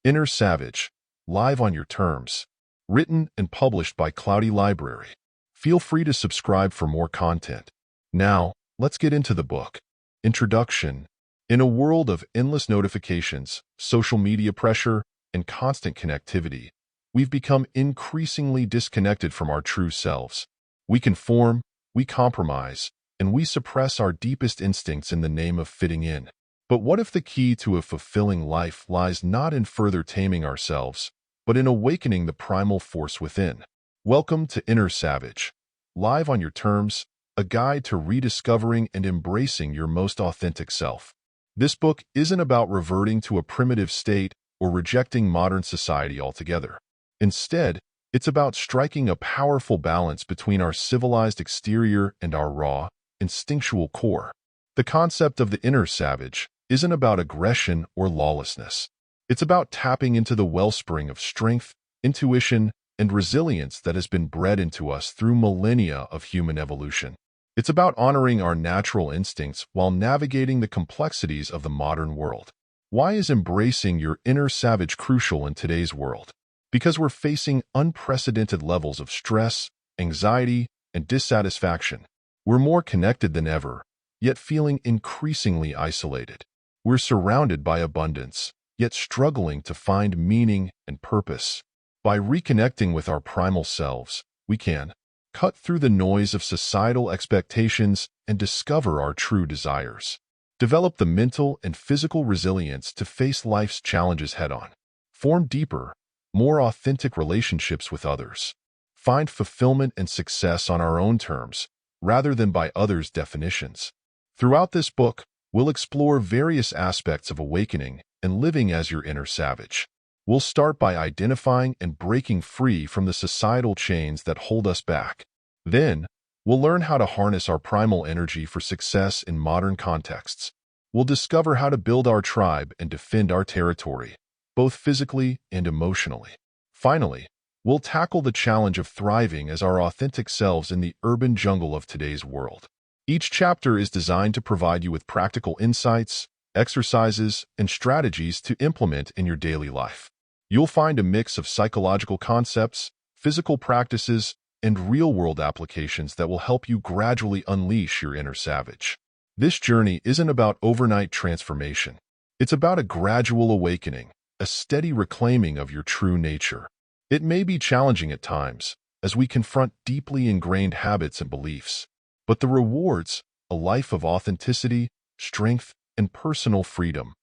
Inner Savage, live on your terms. Written and published by Cloudy Library. Feel free to subscribe for more content. Now, let's get into the book. Introduction. In a world of endless notifications, social media pressure, and constant connectivity, we've become increasingly disconnected from our true selves. We conform, we compromise, and we suppress our deepest instincts in the name of fitting in. But what if the key to a fulfilling life lies not in further taming ourselves, but in awakening the primal force within? Welcome to Inner Savage, live on your terms, a guide to rediscovering and embracing your most authentic self. This book isn't about reverting to a primitive state or rejecting modern society altogether. Instead, it's about striking a powerful balance between our civilized exterior and our raw, instinctual core. The concept of the inner savage isn't about aggression or lawlessness. It's about tapping into the wellspring of strength, intuition, and resilience that has been bred into us through millennia of human evolution. It's about honoring our natural instincts while navigating the complexities of the modern world. Why is embracing your inner savage crucial in today's world? Because we're facing unprecedented levels of stress, anxiety, and dissatisfaction. We're more connected than ever, yet feeling increasingly isolated. We're surrounded by abundance, yet struggling to find meaning and purpose. By reconnecting with our primal selves, we can cut through the noise of societal expectations and discover our true desires. Develop the mental and physical resilience to face life's challenges head-on. Form deeper, more authentic relationships with others. Find fulfillment and success on our own terms, rather than by others' definitions. Throughout this book, we'll explore various aspects of awakening and living as your inner savage. We'll start by identifying and breaking free from the societal chains that hold us back. Then, we'll learn how to harness our primal energy for success in modern contexts. We'll discover how to build our tribe and defend our territory, both physically and emotionally. Finally, we'll tackle the challenge of thriving as our authentic selves in the urban jungle of today's world. Each chapter is designed to provide you with practical insights, exercises, and strategies to implement in your daily life. You'll find a mix of psychological concepts, physical practices, and real-world applications that will help you gradually unleash your inner savage. This journey isn't about overnight transformation. It's about a gradual awakening, a steady reclaiming of your true nature. It may be challenging at times, as we confront deeply ingrained habits and beliefs. But the rewards, a life of authenticity, strength, and personal freedom,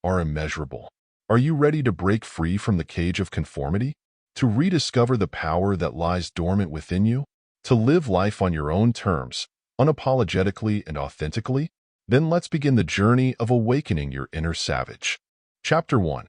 are immeasurable. Are you ready to break free from the cage of conformity? To rediscover the power that lies dormant within you? To live life on your own terms, unapologetically and authentically? Then let's begin the journey of awakening your inner savage. Chapter 1.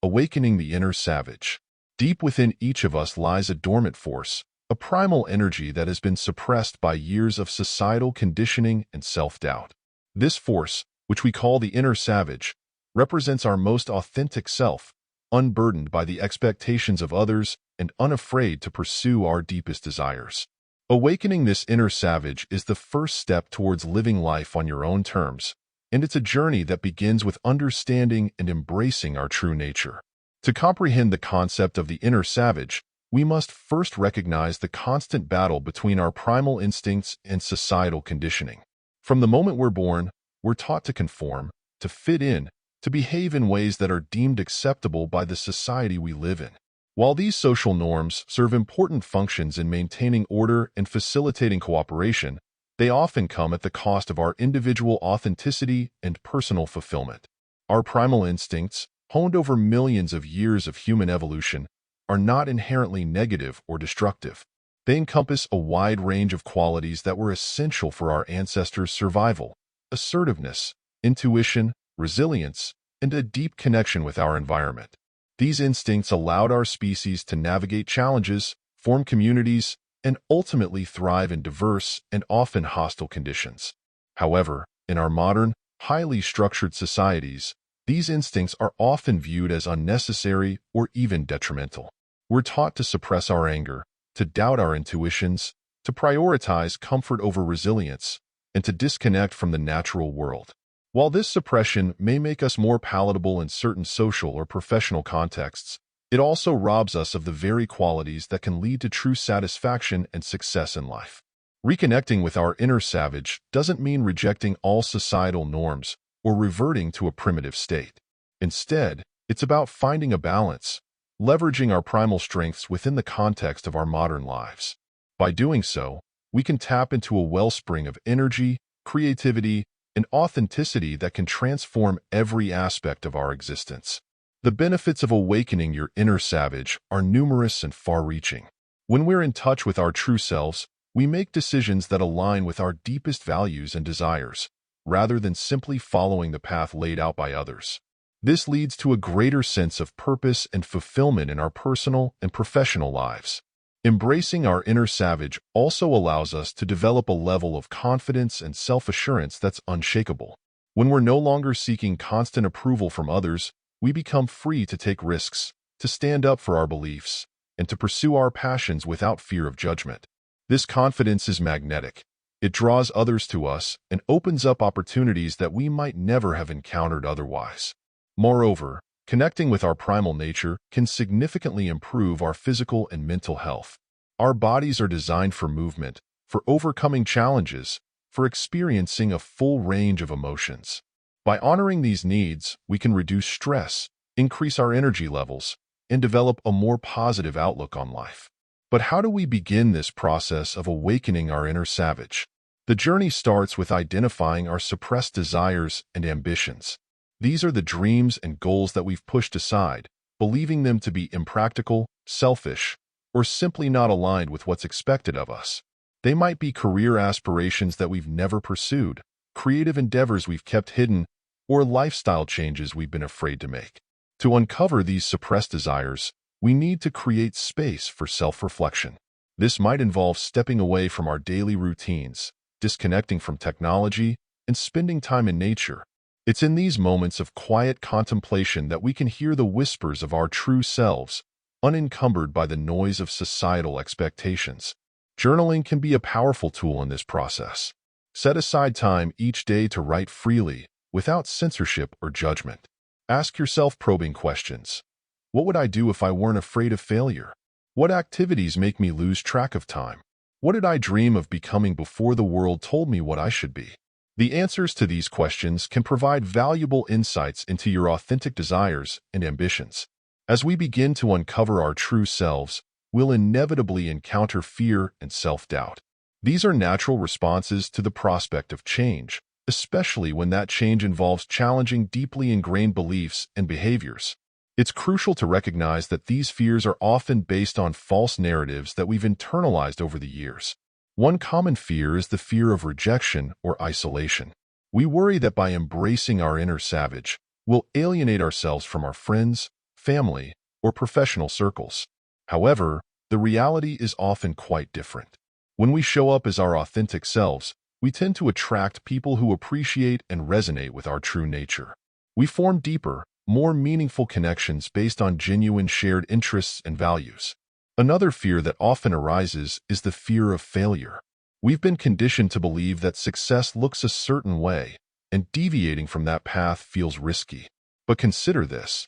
Awakening the Inner Savage. Deep within each of us lies a dormant force, a primal energy that has been suppressed by years of societal conditioning and self-doubt. This force, which we call the inner savage, represents our most authentic self, unburdened by the expectations of others and unafraid to pursue our deepest desires. Awakening this inner savage is the first step towards living life on your own terms, and it's a journey that begins with understanding and embracing our true nature. To comprehend the concept of the inner savage, we must first recognize the constant battle between our primal instincts and societal conditioning. From the moment we're born, we're taught to conform, to fit in, to behave in ways that are deemed acceptable by the society we live in. While these social norms serve important functions in maintaining order and facilitating cooperation, they often come at the cost of our individual authenticity and personal fulfillment. Our primal instincts, honed over millions of years of human evolution, are not inherently negative or destructive. They encompass a wide range of qualities that were essential for our ancestors' survival: assertiveness, intuition, resilience, and a deep connection with our environment. These instincts allowed our species to navigate challenges, form communities, and ultimately thrive in diverse and often hostile conditions. However, in our modern, highly structured societies, these instincts are often viewed as unnecessary or even detrimental. We're taught to suppress our anger, to doubt our intuitions, to prioritize comfort over resilience, and to disconnect from the natural world. While this suppression may make us more palatable in certain social or professional contexts, it also robs us of the very qualities that can lead to true satisfaction and success in life. Reconnecting with our inner savage doesn't mean rejecting all societal norms or reverting to a primitive state. Instead, it's about finding a balance, leveraging our primal strengths within the context of our modern lives. By doing so, we can tap into a wellspring of energy, creativity, and authenticity that can transform every aspect of our existence. The benefits of awakening your inner savage are numerous and far-reaching. When we're in touch with our true selves, we make decisions that align with our deepest values and desires, rather than simply following the path laid out by others. This leads to a greater sense of purpose and fulfillment in our personal and professional lives. Embracing our inner savage also allows us to develop a level of confidence and self-assurance that's unshakable. When we're no longer seeking constant approval from others, we become free to take risks, to stand up for our beliefs, and to pursue our passions without fear of judgment. This confidence is magnetic. It draws others to us and opens up opportunities that we might never have encountered otherwise. Moreover, connecting with our primal nature can significantly improve our physical and mental health. Our bodies are designed for movement, for overcoming challenges, for experiencing a full range of emotions. By honoring these needs, we can reduce stress, increase our energy levels, and develop a more positive outlook on life. But how do we begin this process of awakening our inner savage? The journey starts with identifying our suppressed desires and ambitions. These are the dreams and goals that we've pushed aside, believing them to be impractical, selfish, or simply not aligned with what's expected of us. They might be career aspirations that we've never pursued, creative endeavors we've kept hidden, or lifestyle changes we've been afraid to make. To uncover these suppressed desires, we need to create space for self-reflection. This might involve stepping away from our daily routines, disconnecting from technology, and spending time in nature. It's in these moments of quiet contemplation that we can hear the whispers of our true selves, unencumbered by the noise of societal expectations. Journaling can be a powerful tool in this process. Set aside time each day to write freely, without censorship or judgment. Ask yourself probing questions. What would I do if I weren't afraid of failure? What activities make me lose track of time? What did I dream of becoming before the world told me what I should be? The answers to these questions can provide valuable insights into your authentic desires and ambitions. As we begin to uncover our true selves, we'll inevitably encounter fear and self-doubt. These are natural responses to the prospect of change, especially when that change involves challenging deeply ingrained beliefs and behaviors. It's crucial to recognize that these fears are often based on false narratives that we've internalized over the years. One common fear is the fear of rejection or isolation. We worry that by embracing our inner savage, we'll alienate ourselves from our friends, family, or professional circles. However, the reality is often quite different. When we show up as our authentic selves, we tend to attract people who appreciate and resonate with our true nature. We form deeper, more meaningful connections based on genuine shared interests and values. Another fear that often arises is the fear of failure. We've been conditioned to believe that success looks a certain way, and deviating from that path feels risky. But consider this.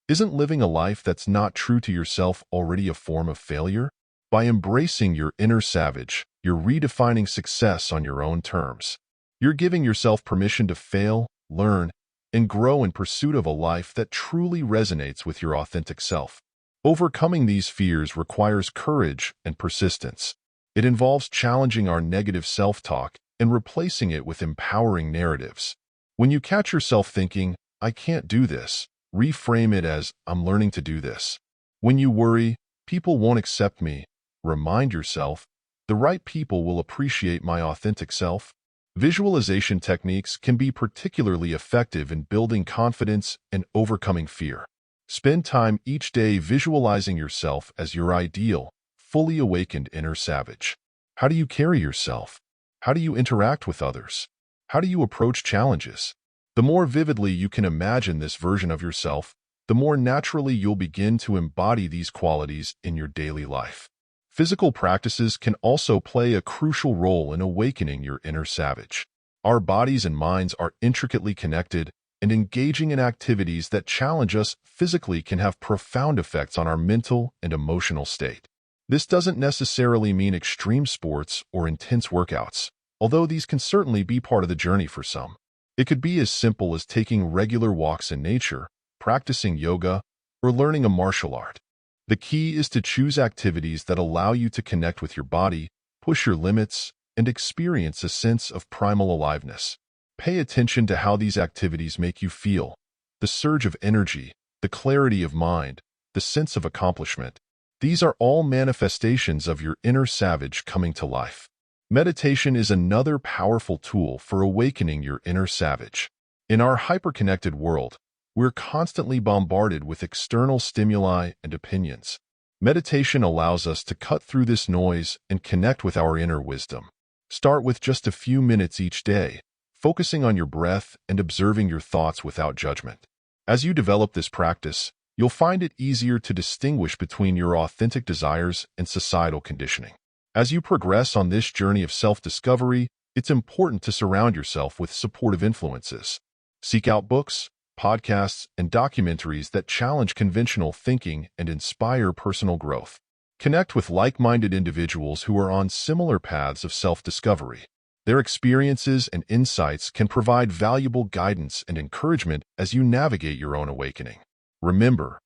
Isn't living a life that's not true to yourself already a form of failure? By embracing your inner savage, you're redefining success on your own terms. You're giving yourself permission to fail, learn, and grow in pursuit of a life that truly resonates with your authentic self. Overcoming these fears requires courage and persistence. It involves challenging our negative self-talk and replacing it with empowering narratives. When you catch yourself thinking, "I can't do this," reframe it as, "I'm learning to do this." When you worry, "People won't accept me," remind yourself, "The right people will appreciate my authentic self." Visualization techniques can be particularly effective in building confidence and overcoming fear. Spend time each day visualizing yourself as your ideal, fully awakened inner savage. How do you carry yourself? How do you interact with others? How do you approach challenges? The more vividly you can imagine this version of yourself, the more naturally you'll begin to embody these qualities in your daily life. Physical practices can also play a crucial role in awakening your inner savage. Our bodies and minds are intricately connected, and engaging in activities that challenge us physically can have profound effects on our mental and emotional state. This doesn't necessarily mean extreme sports or intense workouts, although these can certainly be part of the journey for some. It could be as simple as taking regular walks in nature, practicing yoga, or learning a martial art. The key is to choose activities that allow you to connect with your body, push your limits, and experience a sense of primal aliveness. Pay attention to how these activities make you feel, the surge of energy, the clarity of mind, the sense of accomplishment. These are all manifestations of your inner savage coming to life. Meditation is another powerful tool for awakening your inner savage. In our hyperconnected world, we're constantly bombarded with external stimuli and opinions. Meditation allows us to cut through this noise and connect with our inner wisdom. Start with just a few minutes each day, focusing on your breath and observing your thoughts without judgment. As you develop this practice, you'll find it easier to distinguish between your authentic desires and societal conditioning. As you progress on this journey of self-discovery, it's important to surround yourself with supportive influences. Seek out books, podcasts, and documentaries that challenge conventional thinking and inspire personal growth. Connect with like-minded individuals who are on similar paths of self-discovery. Their experiences and insights can provide valuable guidance and encouragement as you navigate your own awakening. Remember,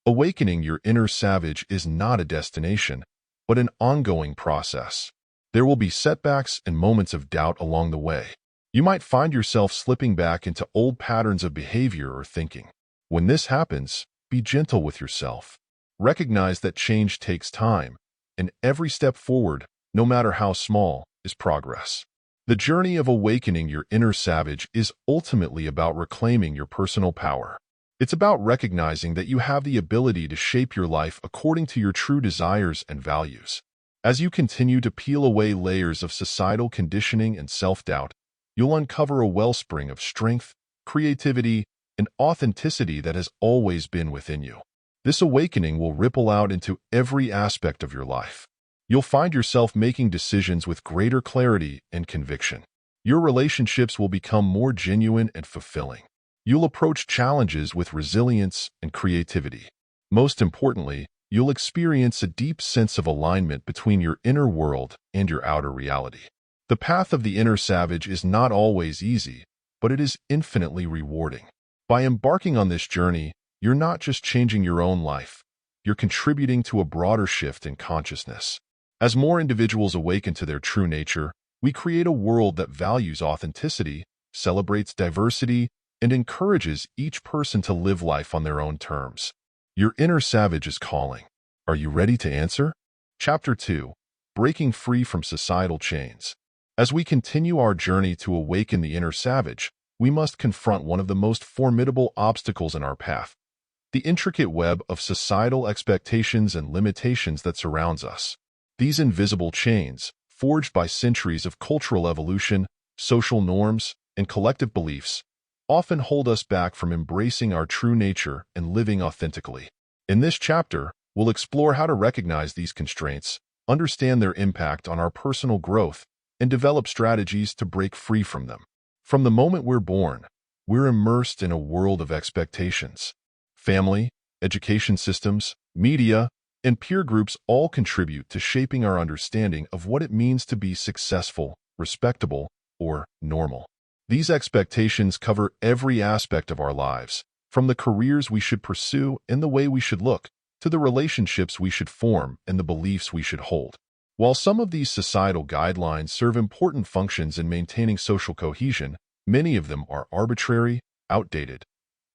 awakening your inner savage is not a destination, but an ongoing process. There will be setbacks and moments of doubt along the way. You might find yourself slipping back into old patterns of behavior or thinking. When this happens, be gentle with yourself. Recognize that change takes time, and every step forward, no matter how small, is progress. The journey of awakening your inner savage is ultimately about reclaiming your personal power. It's about recognizing that you have the ability to shape your life according to your true desires and values. As you continue to peel away layers of societal conditioning and self-doubt, you'll uncover a wellspring of strength, creativity, and authenticity that has always been within you. This awakening will ripple out into every aspect of your life. You'll find yourself making decisions with greater clarity and conviction. Your relationships will become more genuine and fulfilling. You'll approach challenges with resilience and creativity. Most importantly, you'll experience a deep sense of alignment between your inner world and your outer reality. The path of the inner savage is not always easy, but it is infinitely rewarding. By embarking on this journey, you're not just changing your own life, you're contributing to a broader shift in consciousness. As more individuals awaken to their true nature, we create a world that values authenticity, celebrates diversity, and encourages each person to live life on their own terms. Your inner savage is calling. Are you ready to answer? Chapter 2: Breaking Free from Societal Chains. As we continue our journey to awaken the inner savage, we must confront one of the most formidable obstacles in our path: the intricate web of societal expectations and limitations that surrounds us. These invisible chains, forged by centuries of cultural evolution, social norms, and collective beliefs, often hold us back from embracing our true nature and living authentically. In this chapter, we'll explore how to recognize these constraints, understand their impact on our personal growth, and develop strategies to break free from them. From the moment we're born, we're immersed in a world of expectations. Family, education systems, media, and peer groups all contribute to shaping our understanding of what it means to be successful, respectable, or normal. These expectations cover every aspect of our lives, from the careers we should pursue and the way we should look, to the relationships we should form and the beliefs we should hold. While some of these societal guidelines serve important functions in maintaining social cohesion, many of them are arbitrary, outdated,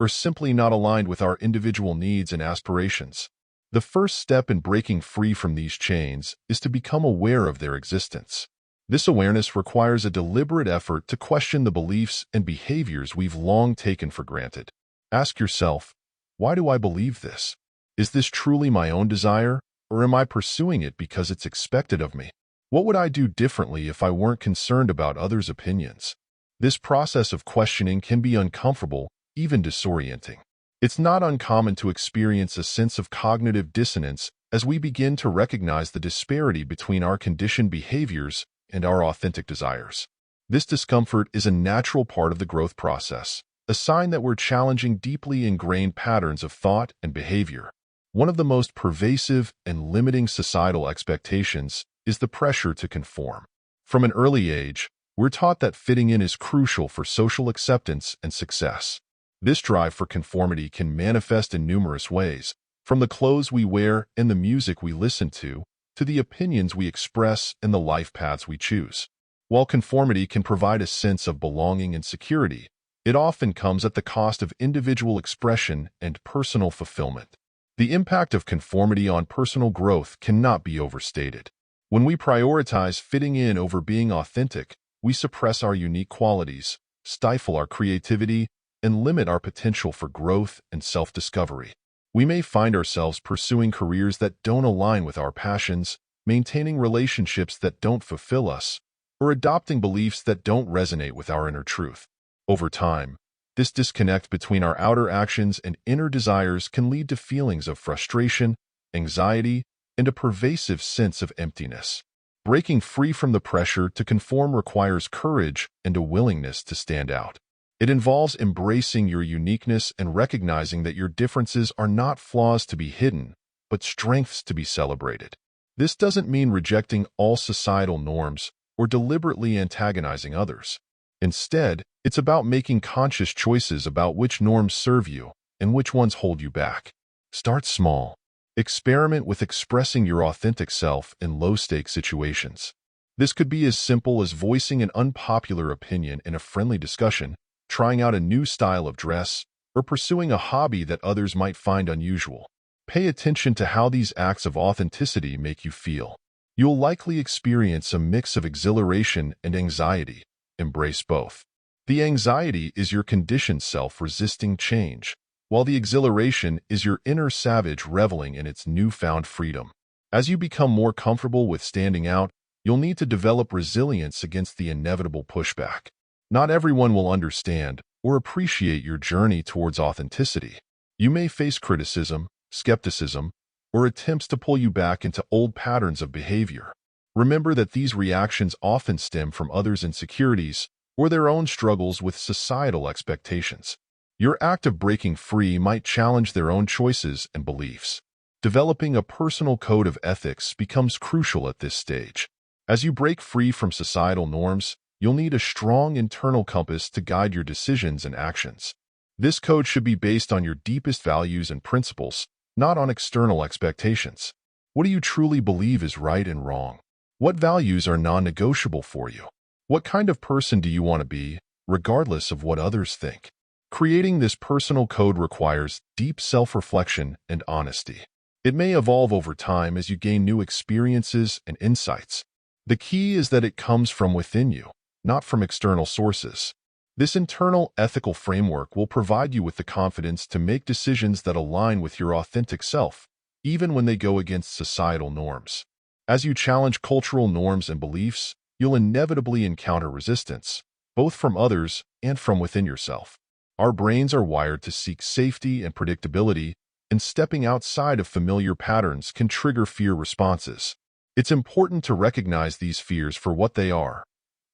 or simply not aligned with our individual needs and aspirations. The first step in breaking free from these chains is to become aware of their existence. This awareness requires a deliberate effort to question the beliefs and behaviors we've long taken for granted. Ask yourself, why do I believe this? Is this truly my own desire, or am I pursuing it because it's expected of me? What would I do differently if I weren't concerned about others' opinions? This process of questioning can be uncomfortable, even disorienting. It's not uncommon to experience a sense of cognitive dissonance as we begin to recognize the disparity between our conditioned behaviors and our authentic desires. This discomfort is a natural part of the growth process, a sign that we're challenging deeply ingrained patterns of thought and behavior. One of the most pervasive and limiting societal expectations is the pressure to conform. From an early age, we're taught that fitting in is crucial for social acceptance and success. This drive for conformity can manifest in numerous ways, from the clothes we wear and the music we listen to the opinions we express and the life paths we choose. While conformity can provide a sense of belonging and security, it often comes at the cost of individual expression and personal fulfillment. The impact of conformity on personal growth cannot be overstated. When we prioritize fitting in over being authentic, we suppress our unique qualities, stifle our creativity, and limit our potential for growth and self-discovery. We may find ourselves pursuing careers that don't align with our passions, maintaining relationships that don't fulfill us, or adopting beliefs that don't resonate with our inner truth. Over time, this disconnect between our outer actions and inner desires can lead to feelings of frustration, anxiety, and a pervasive sense of emptiness. Breaking free from the pressure to conform requires courage and a willingness to stand out. It involves embracing your uniqueness and recognizing that your differences are not flaws to be hidden, but strengths to be celebrated. This doesn't mean rejecting all societal norms or deliberately antagonizing others. Instead, it's about making conscious choices about which norms serve you and which ones hold you back. Start small. Experiment with expressing your authentic self in low-stakes situations. This could be as simple as voicing an unpopular opinion in a friendly discussion, trying out a new style of dress, or pursuing a hobby that others might find unusual. Pay attention to how these acts of authenticity make you feel. You'll likely experience a mix of exhilaration and anxiety. Embrace both. The anxiety is your conditioned self resisting change, while the exhilaration is your inner savage reveling in its newfound freedom. As you become more comfortable with standing out, you'll need to develop resilience against the inevitable pushback. Not everyone will understand or appreciate your journey towards authenticity. You may face criticism, skepticism, or attempts to pull you back into old patterns of behavior. Remember that these reactions often stem from others' insecurities or their own struggles with societal expectations. Your act of breaking free might challenge their own choices and beliefs. Developing a personal code of ethics becomes crucial at this stage. As you break free from societal norms, you'll need a strong internal compass to guide your decisions and actions. This code should be based on your deepest values and principles, not on external expectations. What do you truly believe is right and wrong? What values are non-negotiable for you? What kind of person do you want to be, regardless of what others think? Creating this personal code requires deep self-reflection and honesty. It may evolve over time as you gain new experiences and insights. The key is that it comes from within you, not from external sources. This internal ethical framework will provide you with the confidence to make decisions that align with your authentic self, even when they go against societal norms. As you challenge cultural norms and beliefs, you'll inevitably encounter resistance, both from others and from within yourself. Our brains are wired to seek safety and predictability, and stepping outside of familiar patterns can trigger fear responses. It's important to recognize these fears for what they are: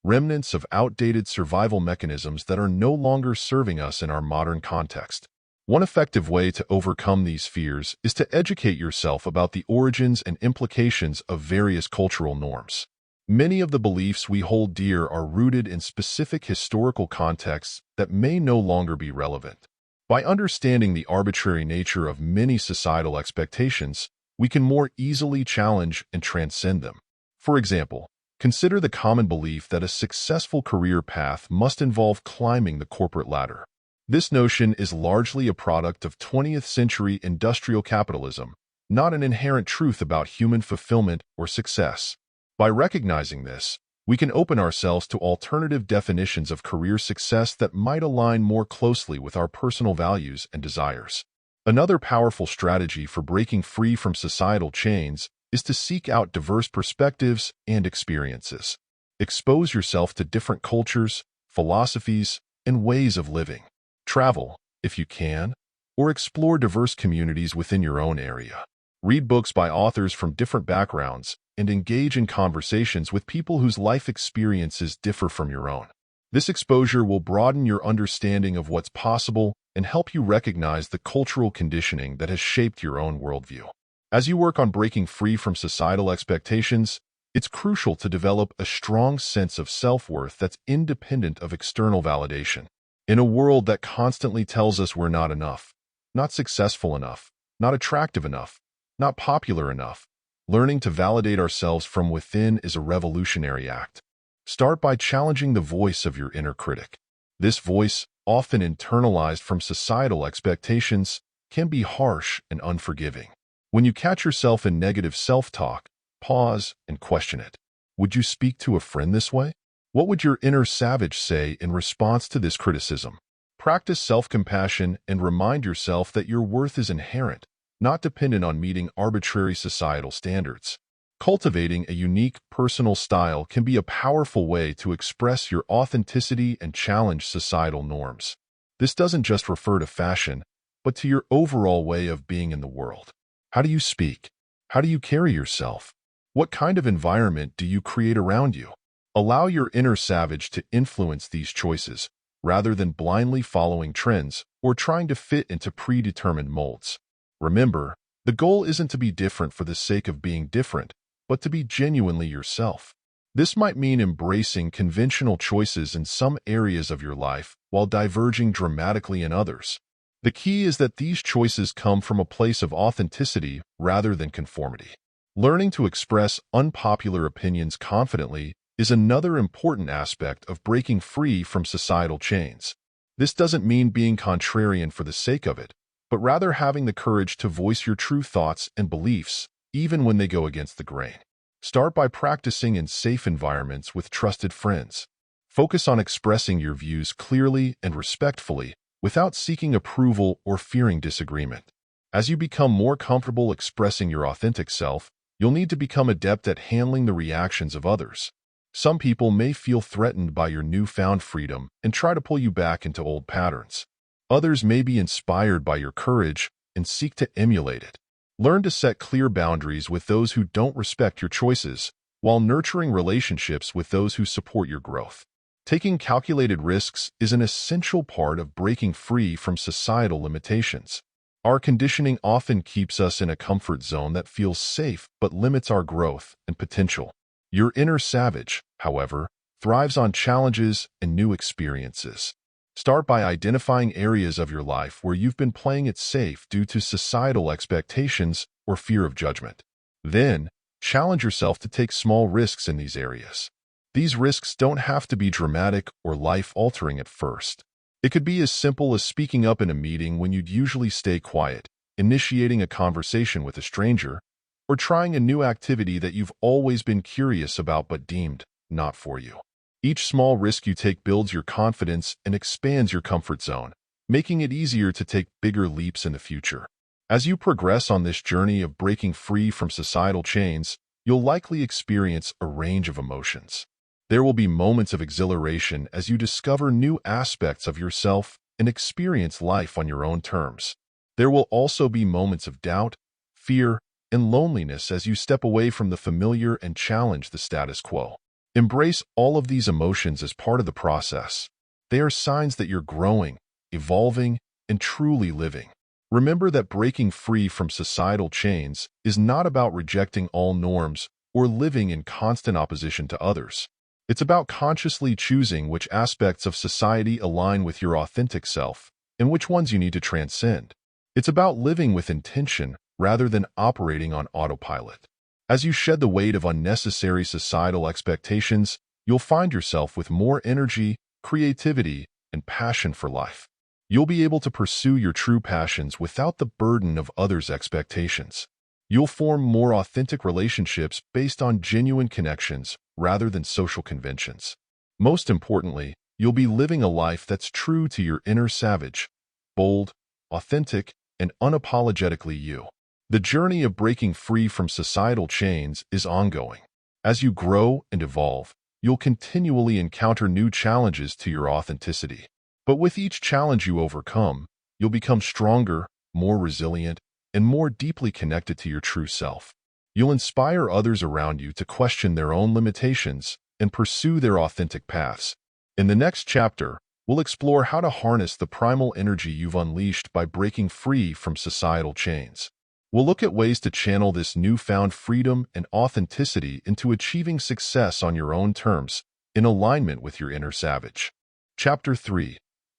remnants of outdated survival mechanisms that are no longer serving us in our modern context. One effective way to overcome these fears is to educate yourself about the origins and implications of various cultural norms. Many of the beliefs we hold dear are rooted in specific historical contexts that may no longer be relevant. By understanding the arbitrary nature of many societal expectations, we can more easily challenge and transcend them. For example, consider the common belief that a successful career path must involve climbing the corporate ladder. This notion is largely a product of 20th century industrial capitalism, not an inherent truth about human fulfillment or success. By recognizing this, we can open ourselves to alternative definitions of career success that might align more closely with our personal values and desires. Another powerful strategy for breaking free from societal chains is to seek out diverse perspectives and experiences. Expose yourself to different cultures, philosophies, and ways of living. Travel, if you can, or explore diverse communities within your own area. Read books by authors from different backgrounds and engage in conversations with people whose life experiences differ from your own. This exposure will broaden your understanding of what's possible and help you recognize the cultural conditioning that has shaped your own worldview. As you work on breaking free from societal expectations, it's crucial to develop a strong sense of self-worth that's independent of external validation. In a world that constantly tells us we're not enough, not successful enough, not attractive enough, not popular enough, learning to validate ourselves from within is a revolutionary act. Start by challenging the voice of your inner critic. This voice, often internalized from societal expectations, can be harsh and unforgiving. When you catch yourself in negative self-talk, pause and question it. Would you speak to a friend this way? What would your inner savage say in response to this criticism? Practice self-compassion and remind yourself that your worth is inherent, not dependent on meeting arbitrary societal standards. Cultivating a unique, personal style can be a powerful way to express your authenticity and challenge societal norms. This doesn't just refer to fashion, but to your overall way of being in the world. How do you speak? How do you carry yourself? What kind of environment do you create around you? Allow your inner savage to influence these choices, rather than blindly following trends or trying to fit into predetermined molds. Remember, the goal isn't to be different for the sake of being different, but to be genuinely yourself. This might mean embracing conventional choices in some areas of your life while diverging dramatically in others. The key is that these choices come from a place of authenticity rather than conformity. Learning to express unpopular opinions confidently is another important aspect of breaking free from societal chains. This doesn't mean being contrarian for the sake of it, but rather having the courage to voice your true thoughts and beliefs, even when they go against the grain. Start by practicing in safe environments with trusted friends. Focus on expressing your views clearly and respectfully, without seeking approval or fearing disagreement. As you become more comfortable expressing your authentic self, you'll need to become adept at handling the reactions of others. Some people may feel threatened by your newfound freedom and try to pull you back into old patterns. Others may be inspired by your courage and seek to emulate it. Learn to set clear boundaries with those who don't respect your choices, while nurturing relationships with those who support your growth. Taking calculated risks is an essential part of breaking free from societal limitations. Our conditioning often keeps us in a comfort zone that feels safe but limits our growth and potential. Your inner savage, however, thrives on challenges and new experiences. Start by identifying areas of your life where you've been playing it safe due to societal expectations or fear of judgment. Then, challenge yourself to take small risks in these areas. These risks don't have to be dramatic or life-altering at first. It could be as simple as speaking up in a meeting when you'd usually stay quiet, initiating a conversation with a stranger, or trying a new activity that you've always been curious about but deemed not for you. Each small risk you take builds your confidence and expands your comfort zone, making it easier to take bigger leaps in the future. As you progress on this journey of breaking free from societal chains, you'll likely experience a range of emotions. There will be moments of exhilaration as you discover new aspects of yourself and experience life on your own terms. There will also be moments of doubt, fear, and loneliness as you step away from the familiar and challenge the status quo. Embrace all of these emotions as part of the process. They are signs that you're growing, evolving, and truly living. Remember that breaking free from societal chains is not about rejecting all norms or living in constant opposition to others. It's about consciously choosing which aspects of society align with your authentic self and which ones you need to transcend. It's about living with intention rather than operating on autopilot. As you shed the weight of unnecessary societal expectations, you'll find yourself with more energy, creativity, and passion for life. You'll be able to pursue your true passions without the burden of others' expectations. You'll form more authentic relationships based on genuine connections rather than social conventions. Most importantly, you'll be living a life that's true to your inner savage, bold, authentic, and unapologetically you. The journey of breaking free from societal chains is ongoing. As you grow and evolve, you'll continually encounter new challenges to your authenticity. But with each challenge you overcome, you'll become stronger, more resilient, and more deeply connected to your true self. You'll inspire others around you to question their own limitations and pursue their authentic paths. In the next chapter, we'll explore how to harness the primal energy you've unleashed by breaking free from societal chains. We'll look at ways to channel this newfound freedom and authenticity into achieving success on your own terms, in alignment with your inner savage. Chapter 3.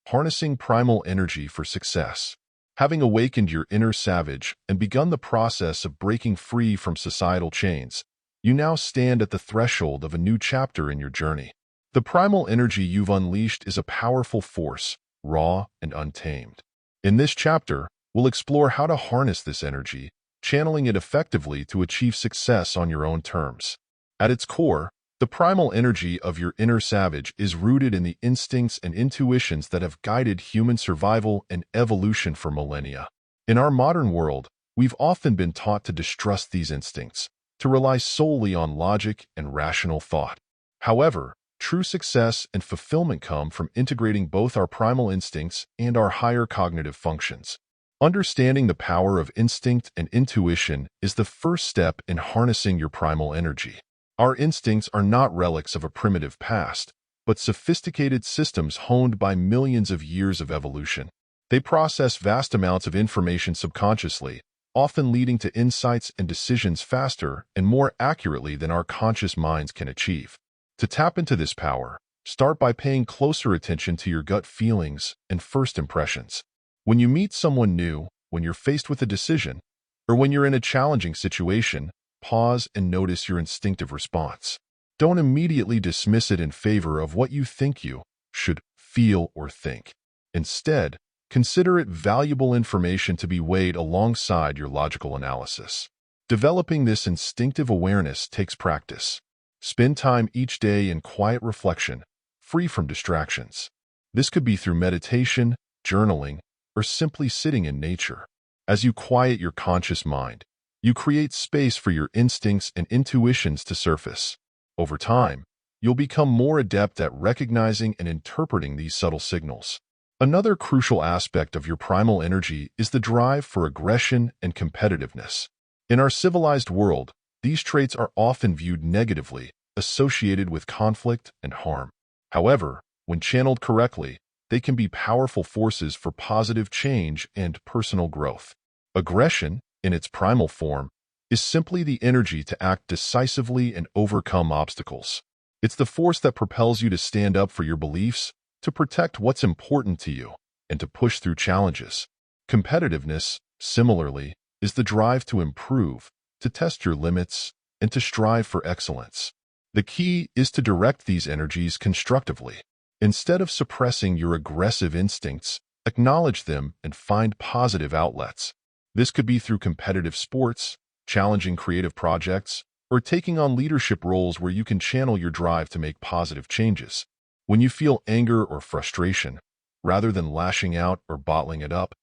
Harnessing Primal Energy for Success. Having awakened your inner savage and begun the process of breaking free from societal chains, you now stand at the threshold of a new chapter in your journey. The primal energy you've unleashed is a powerful force, raw and untamed. In this chapter, we'll explore how to harness this energy, channeling it effectively to achieve success on your own terms. At its core, the primal energy of your inner savage is rooted in the instincts and intuitions that have guided human survival and evolution for millennia. In our modern world, we've often been taught to distrust these instincts, to rely solely on logic and rational thought. However, true success and fulfillment come from integrating both our primal instincts and our higher cognitive functions. Understanding the power of instinct and intuition is the first step in harnessing your primal energy. Our instincts are not relics of a primitive past, but sophisticated systems honed by millions of years of evolution. They process vast amounts of information subconsciously, often leading to insights and decisions faster and more accurately than our conscious minds can achieve. To tap into this power, start by paying closer attention to your gut feelings and first impressions. When you meet someone new, when you're faced with a decision, or when you're in a challenging situation, pause and notice your instinctive response. Don't immediately dismiss it in favor of what you think you should feel or think. Instead, consider it valuable information to be weighed alongside your logical analysis. Developing this instinctive awareness takes practice. Spend time each day in quiet reflection, free from distractions. This could be through meditation, journaling, or simply sitting in nature. As you quiet your conscious mind, you create space for your instincts and intuitions to surface. Over time, you'll become more adept at recognizing and interpreting these subtle signals. Another crucial aspect of your primal energy is the drive for aggression and competitiveness. In our civilized world, these traits are often viewed negatively, associated with conflict and harm. However, when channeled correctly, they can be powerful forces for positive change and personal growth. Aggression, in its primal form, is simply the energy to act decisively and overcome obstacles. It's the force that propels you to stand up for your beliefs, to protect what's important to you, and to push through challenges. Competitiveness, similarly, is the drive to improve, to test your limits, and to strive for excellence. The key is to direct these energies constructively. Instead of suppressing your aggressive instincts, acknowledge them and find positive outlets. This could be through competitive sports, challenging creative projects, or taking on leadership roles where you can channel your drive to make positive changes. When you feel anger or frustration, rather than lashing out or bottling it up,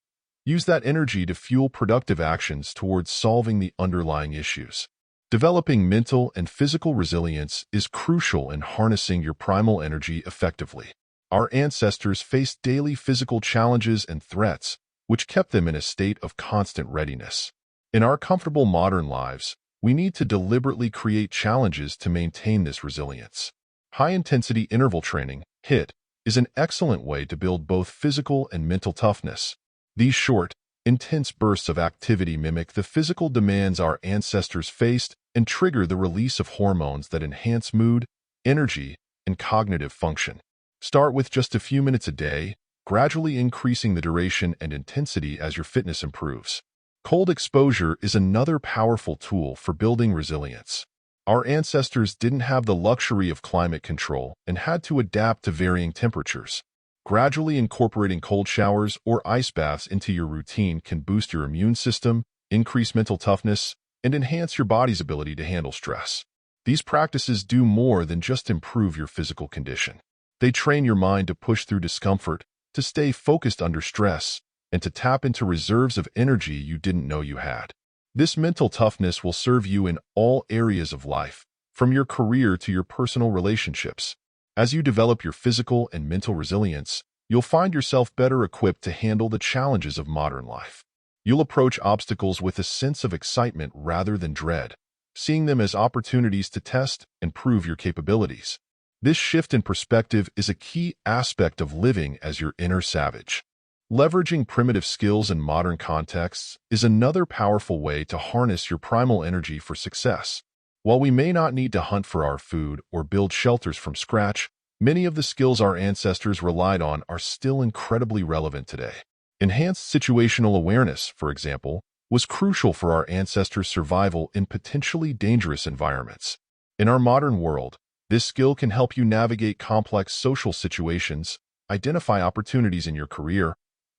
use that energy to fuel productive actions towards solving the underlying issues. Developing mental and physical resilience is crucial in harnessing your primal energy effectively. Our ancestors faced daily physical challenges and threats, which kept them in a state of constant readiness. In our comfortable modern lives, we need to deliberately create challenges to maintain this resilience. High-intensity interval training, HIIT, is an excellent way to build both physical and mental toughness. These short, intense bursts of activity mimic the physical demands our ancestors faced and trigger the release of hormones that enhance mood, energy, and cognitive function. Start with just a few minutes a day, gradually increasing the duration and intensity as your fitness improves. Cold exposure is another powerful tool for building resilience. Our ancestors didn't have the luxury of climate control and had to adapt to varying temperatures. Gradually incorporating cold showers or ice baths into your routine can boost your immune system, increase mental toughness, and enhance your body's ability to handle stress. These practices do more than just improve your physical condition. They train your mind to push through discomfort, to stay focused under stress, and to tap into reserves of energy you didn't know you had. This mental toughness will serve you in all areas of life, from your career to your personal relationships. As you develop your physical and mental resilience, you'll find yourself better equipped to handle the challenges of modern life. You'll approach obstacles with a sense of excitement rather than dread, seeing them as opportunities to test and prove your capabilities. This shift in perspective is a key aspect of living as your inner savage. Leveraging primitive skills in modern contexts is another powerful way to harness your primal energy for success. While we may not need to hunt for our food or build shelters from scratch, many of the skills our ancestors relied on are still incredibly relevant today. Enhanced situational awareness, for example, was crucial for our ancestors' survival in potentially dangerous environments. In our modern world, this skill can help you navigate complex social situations, identify opportunities in your career,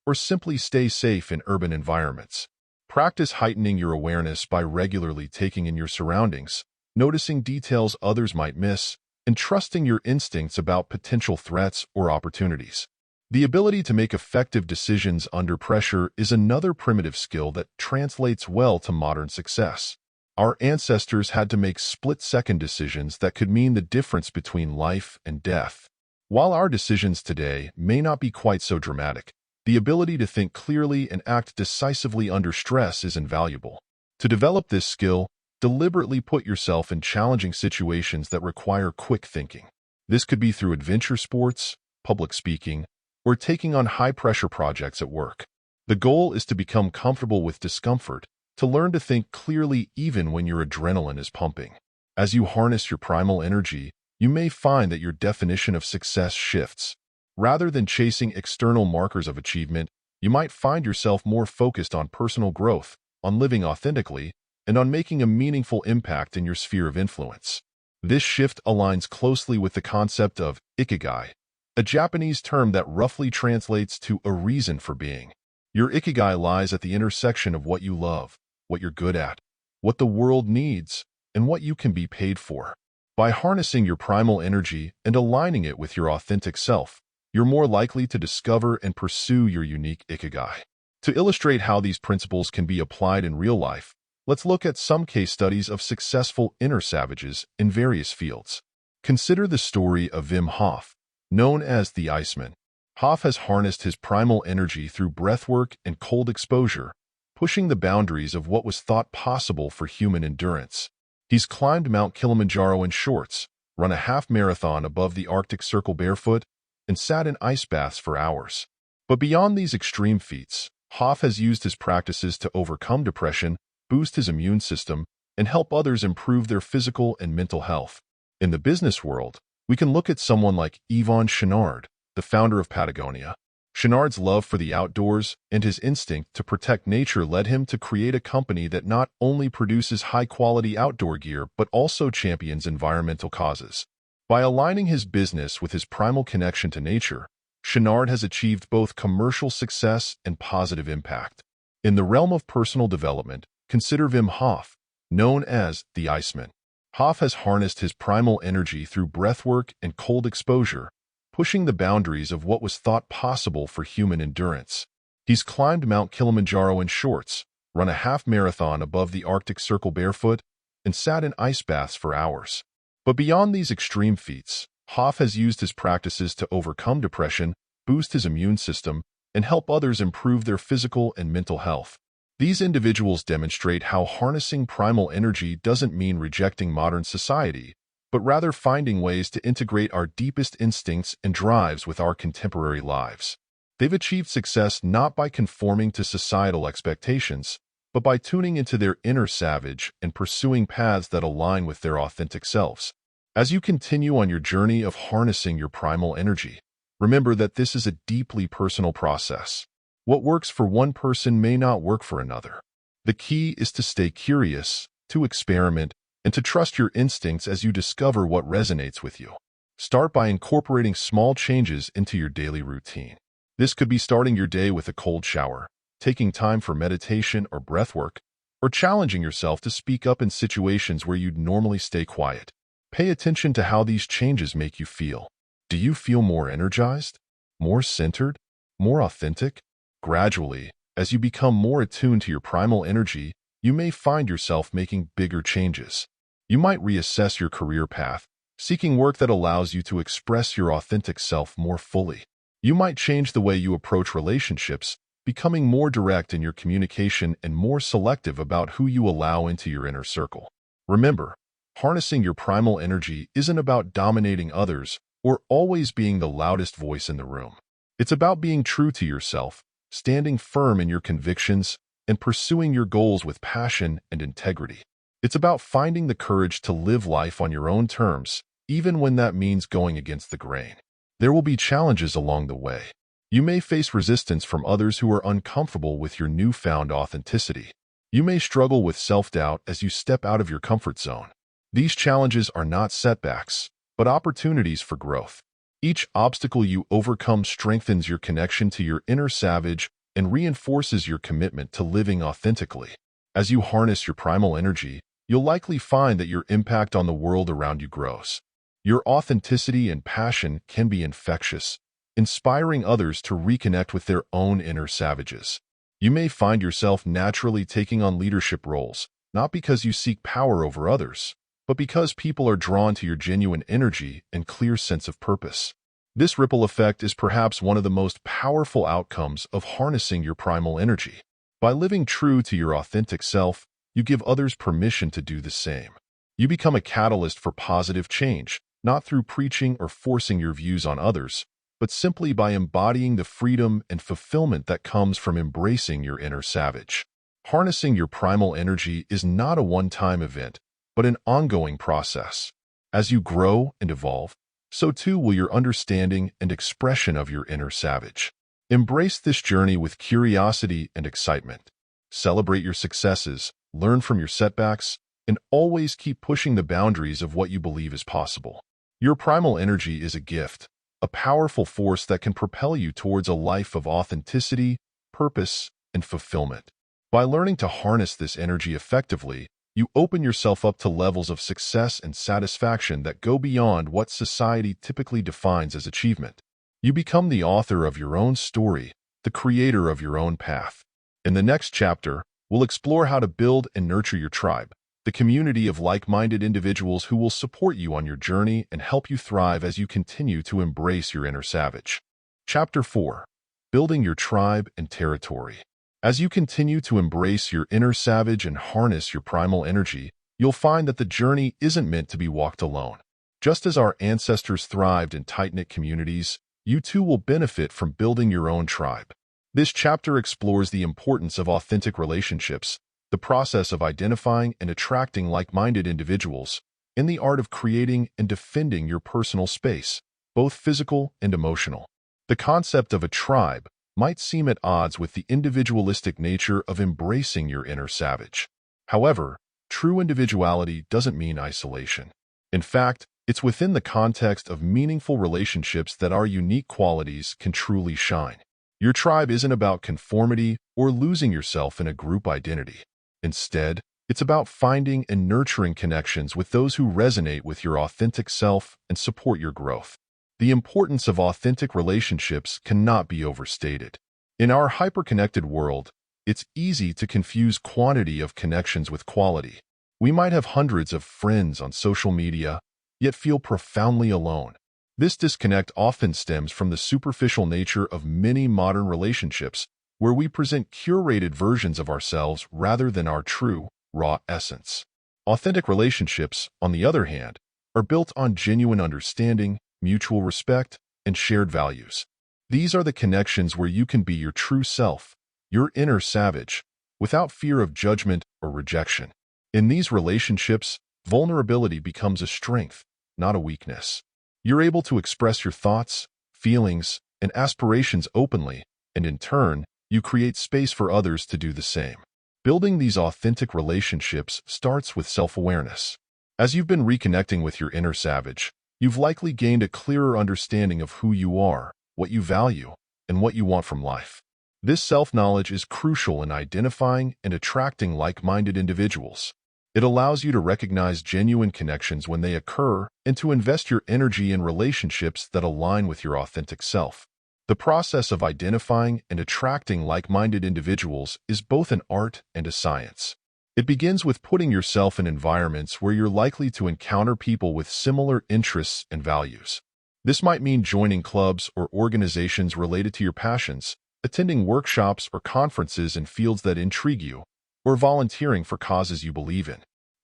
or simply stay safe in urban environments. Practice heightening your awareness by regularly taking in your surroundings, noticing details others might miss, and trusting your instincts about potential threats or opportunities. The ability to make effective decisions under pressure is another primitive skill that translates well to modern success. Our ancestors had to make split-second decisions that could mean the difference between life and death. While our decisions today may not be quite so dramatic, the ability to think clearly and act decisively under stress is invaluable. To develop this skill, deliberately put yourself in challenging situations that require quick thinking. This could be through adventure sports, public speaking, or taking on high-pressure projects at work. The goal is to become comfortable with discomfort, to learn to think clearly even when your adrenaline is pumping. As you harness your primal energy, you may find that your definition of success shifts. Rather than chasing external markers of achievement, you might find yourself more focused on personal growth, on living authentically, and on making a meaningful impact in your sphere of influence. This shift aligns closely with the concept of ikigai, a Japanese term that roughly translates to a reason for being. Your ikigai lies at the intersection of what you love, what you're good at, what the world needs, and what you can be paid for. By harnessing your primal energy and aligning it with your authentic self, you're more likely to discover and pursue your unique ikigai. To illustrate how these principles can be applied in real life, let's look at some case studies of successful inner savages in various fields. Consider the story of Wim Hof, known as the Iceman. Hof has harnessed his primal energy through breathwork and cold exposure, pushing the boundaries of what was thought possible for human endurance. He's climbed Mount Kilimanjaro in shorts, run a half marathon above the Arctic Circle barefoot, and sat in ice baths for hours. But beyond these extreme feats, Hof has used his practices to overcome depression, boost his immune system, and help others improve their physical and mental health. In the business world, we can look at someone like Yvon Chouinard, the founder of Patagonia. Chouinard's love for the outdoors and his instinct to protect nature led him to create a company that not only produces high-quality outdoor gear but also champions environmental causes. By aligning his business with his primal connection to nature, Chouinard has achieved both commercial success and positive impact. In the realm of personal development, consider Wim Hof, known as the Iceman. Hof has harnessed his primal energy through breathwork and cold exposure, pushing the boundaries of what was thought possible for human endurance. He's climbed Mount Kilimanjaro in shorts, run a half marathon above the Arctic Circle barefoot, and sat in ice baths for hours. But beyond these extreme feats, Hof has used his practices to overcome depression, boost his immune system, and help others improve their physical and mental health. These individuals demonstrate how harnessing primal energy doesn't mean rejecting modern society, but rather finding ways to integrate our deepest instincts and drives with our contemporary lives. They've achieved success not by conforming to societal expectations, but by tuning into their inner savage and pursuing paths that align with their authentic selves. As you continue on your journey of harnessing your primal energy, remember that this is a deeply personal process. What works for one person may not work for another. The key is to stay curious, to experiment, and to trust your instincts as you discover what resonates with you. Start by incorporating small changes into your daily routine. This could be starting your day with a cold shower, taking time for meditation or breathwork, or challenging yourself to speak up in situations where you'd normally stay quiet. Pay attention to how these changes make you feel. Do you feel more energized, more centered, more authentic? Gradually, as you become more attuned to your primal energy, you may find yourself making bigger changes. You might reassess your career path, seeking work that allows you to express your authentic self more fully. You might change the way you approach relationships, becoming more direct in your communication and more selective about who you allow into your inner circle. Remember, harnessing your primal energy isn't about dominating others or always being the loudest voice in the room. It's about being true to yourself, standing firm in your convictions, and pursuing your goals with passion and integrity. It's about finding the courage to live life on your own terms, even when that means going against the grain. There will be challenges along the way. You may face resistance from others who are uncomfortable with your newfound authenticity. You may struggle with self-doubt as you step out of your comfort zone. These challenges are not setbacks, but opportunities for growth. Each obstacle you overcome strengthens your connection to your inner savage and reinforces your commitment to living authentically. As you harness your primal energy, you'll likely find that your impact on the world around you grows. Your authenticity and passion can be infectious, inspiring others to reconnect with their own inner savages. You may find yourself naturally taking on leadership roles, not because you seek power over others, but because people are drawn to your genuine energy and clear sense of purpose. This ripple effect is perhaps one of the most powerful outcomes of harnessing your primal energy. By living true to your authentic self, you give others permission to do the same. You become a catalyst for positive change, not through preaching or forcing your views on others, but simply by embodying the freedom and fulfillment that comes from embracing your inner savage. Harnessing your primal energy is not a one-time event, but an ongoing process. As you grow and evolve, so too will your understanding and expression of your inner savage. Embrace this journey with curiosity and excitement. Celebrate your successes, learn from your setbacks, and always keep pushing the boundaries of what you believe is possible. Your primal energy is a gift, a powerful force that can propel you towards a life of authenticity, purpose, and fulfillment. By learning to harness this energy effectively, you open yourself up to levels of success and satisfaction that go beyond what society typically defines as achievement. You become the author of your own story, the creator of your own path. In the next chapter, we'll explore how to build and nurture your tribe, the community of like-minded individuals who will support you on your journey and help you thrive as you continue to embrace your inner savage. Chapter 4. Building your tribe and territory. As you continue to embrace your inner savage and harness your primal energy, you'll find that the journey isn't meant to be walked alone. Just as our ancestors thrived in tight-knit communities, you too will benefit from building your own tribe. This chapter explores the importance of authentic relationships, the process of identifying and attracting like-minded individuals, and the art of creating and defending your personal space, both physical and emotional. The concept of a tribe might seem at odds with the individualistic nature of embracing your inner savage. However, true individuality doesn't mean isolation. In fact, it's within the context of meaningful relationships that our unique qualities can truly shine. Your tribe isn't about conformity or losing yourself in a group identity. Instead, it's about finding and nurturing connections with those who resonate with your authentic self and support your growth. The importance of authentic relationships cannot be overstated. In our hyper-connected world, it's easy to confuse quantity of connections with quality. We might have hundreds of friends on social media, yet feel profoundly alone. This disconnect often stems from the superficial nature of many modern relationships, where we present curated versions of ourselves rather than our true, raw essence. Authentic relationships, on the other hand, are built on genuine understanding, mutual respect, and shared values. These are the connections where you can be your true self, your inner savage, without fear of judgment or rejection. In these relationships, vulnerability becomes a strength, not a weakness. You're able to express your thoughts, feelings, and aspirations openly, and in turn, you create space for others to do the same. Building these authentic relationships starts with self-awareness. As you've been reconnecting with your inner savage, you've likely gained a clearer understanding of who you are, what you value, and what you want from life. This self-knowledge is crucial in identifying and attracting like-minded individuals. It allows you to recognize genuine connections when they occur and to invest your energy in relationships that align with your authentic self. The process of identifying and attracting like-minded individuals is both an art and a science. It begins with putting yourself in environments where you're likely to encounter people with similar interests and values. This might mean joining clubs or organizations related to your passions, attending workshops or conferences in fields that intrigue you, or volunteering for causes you believe in.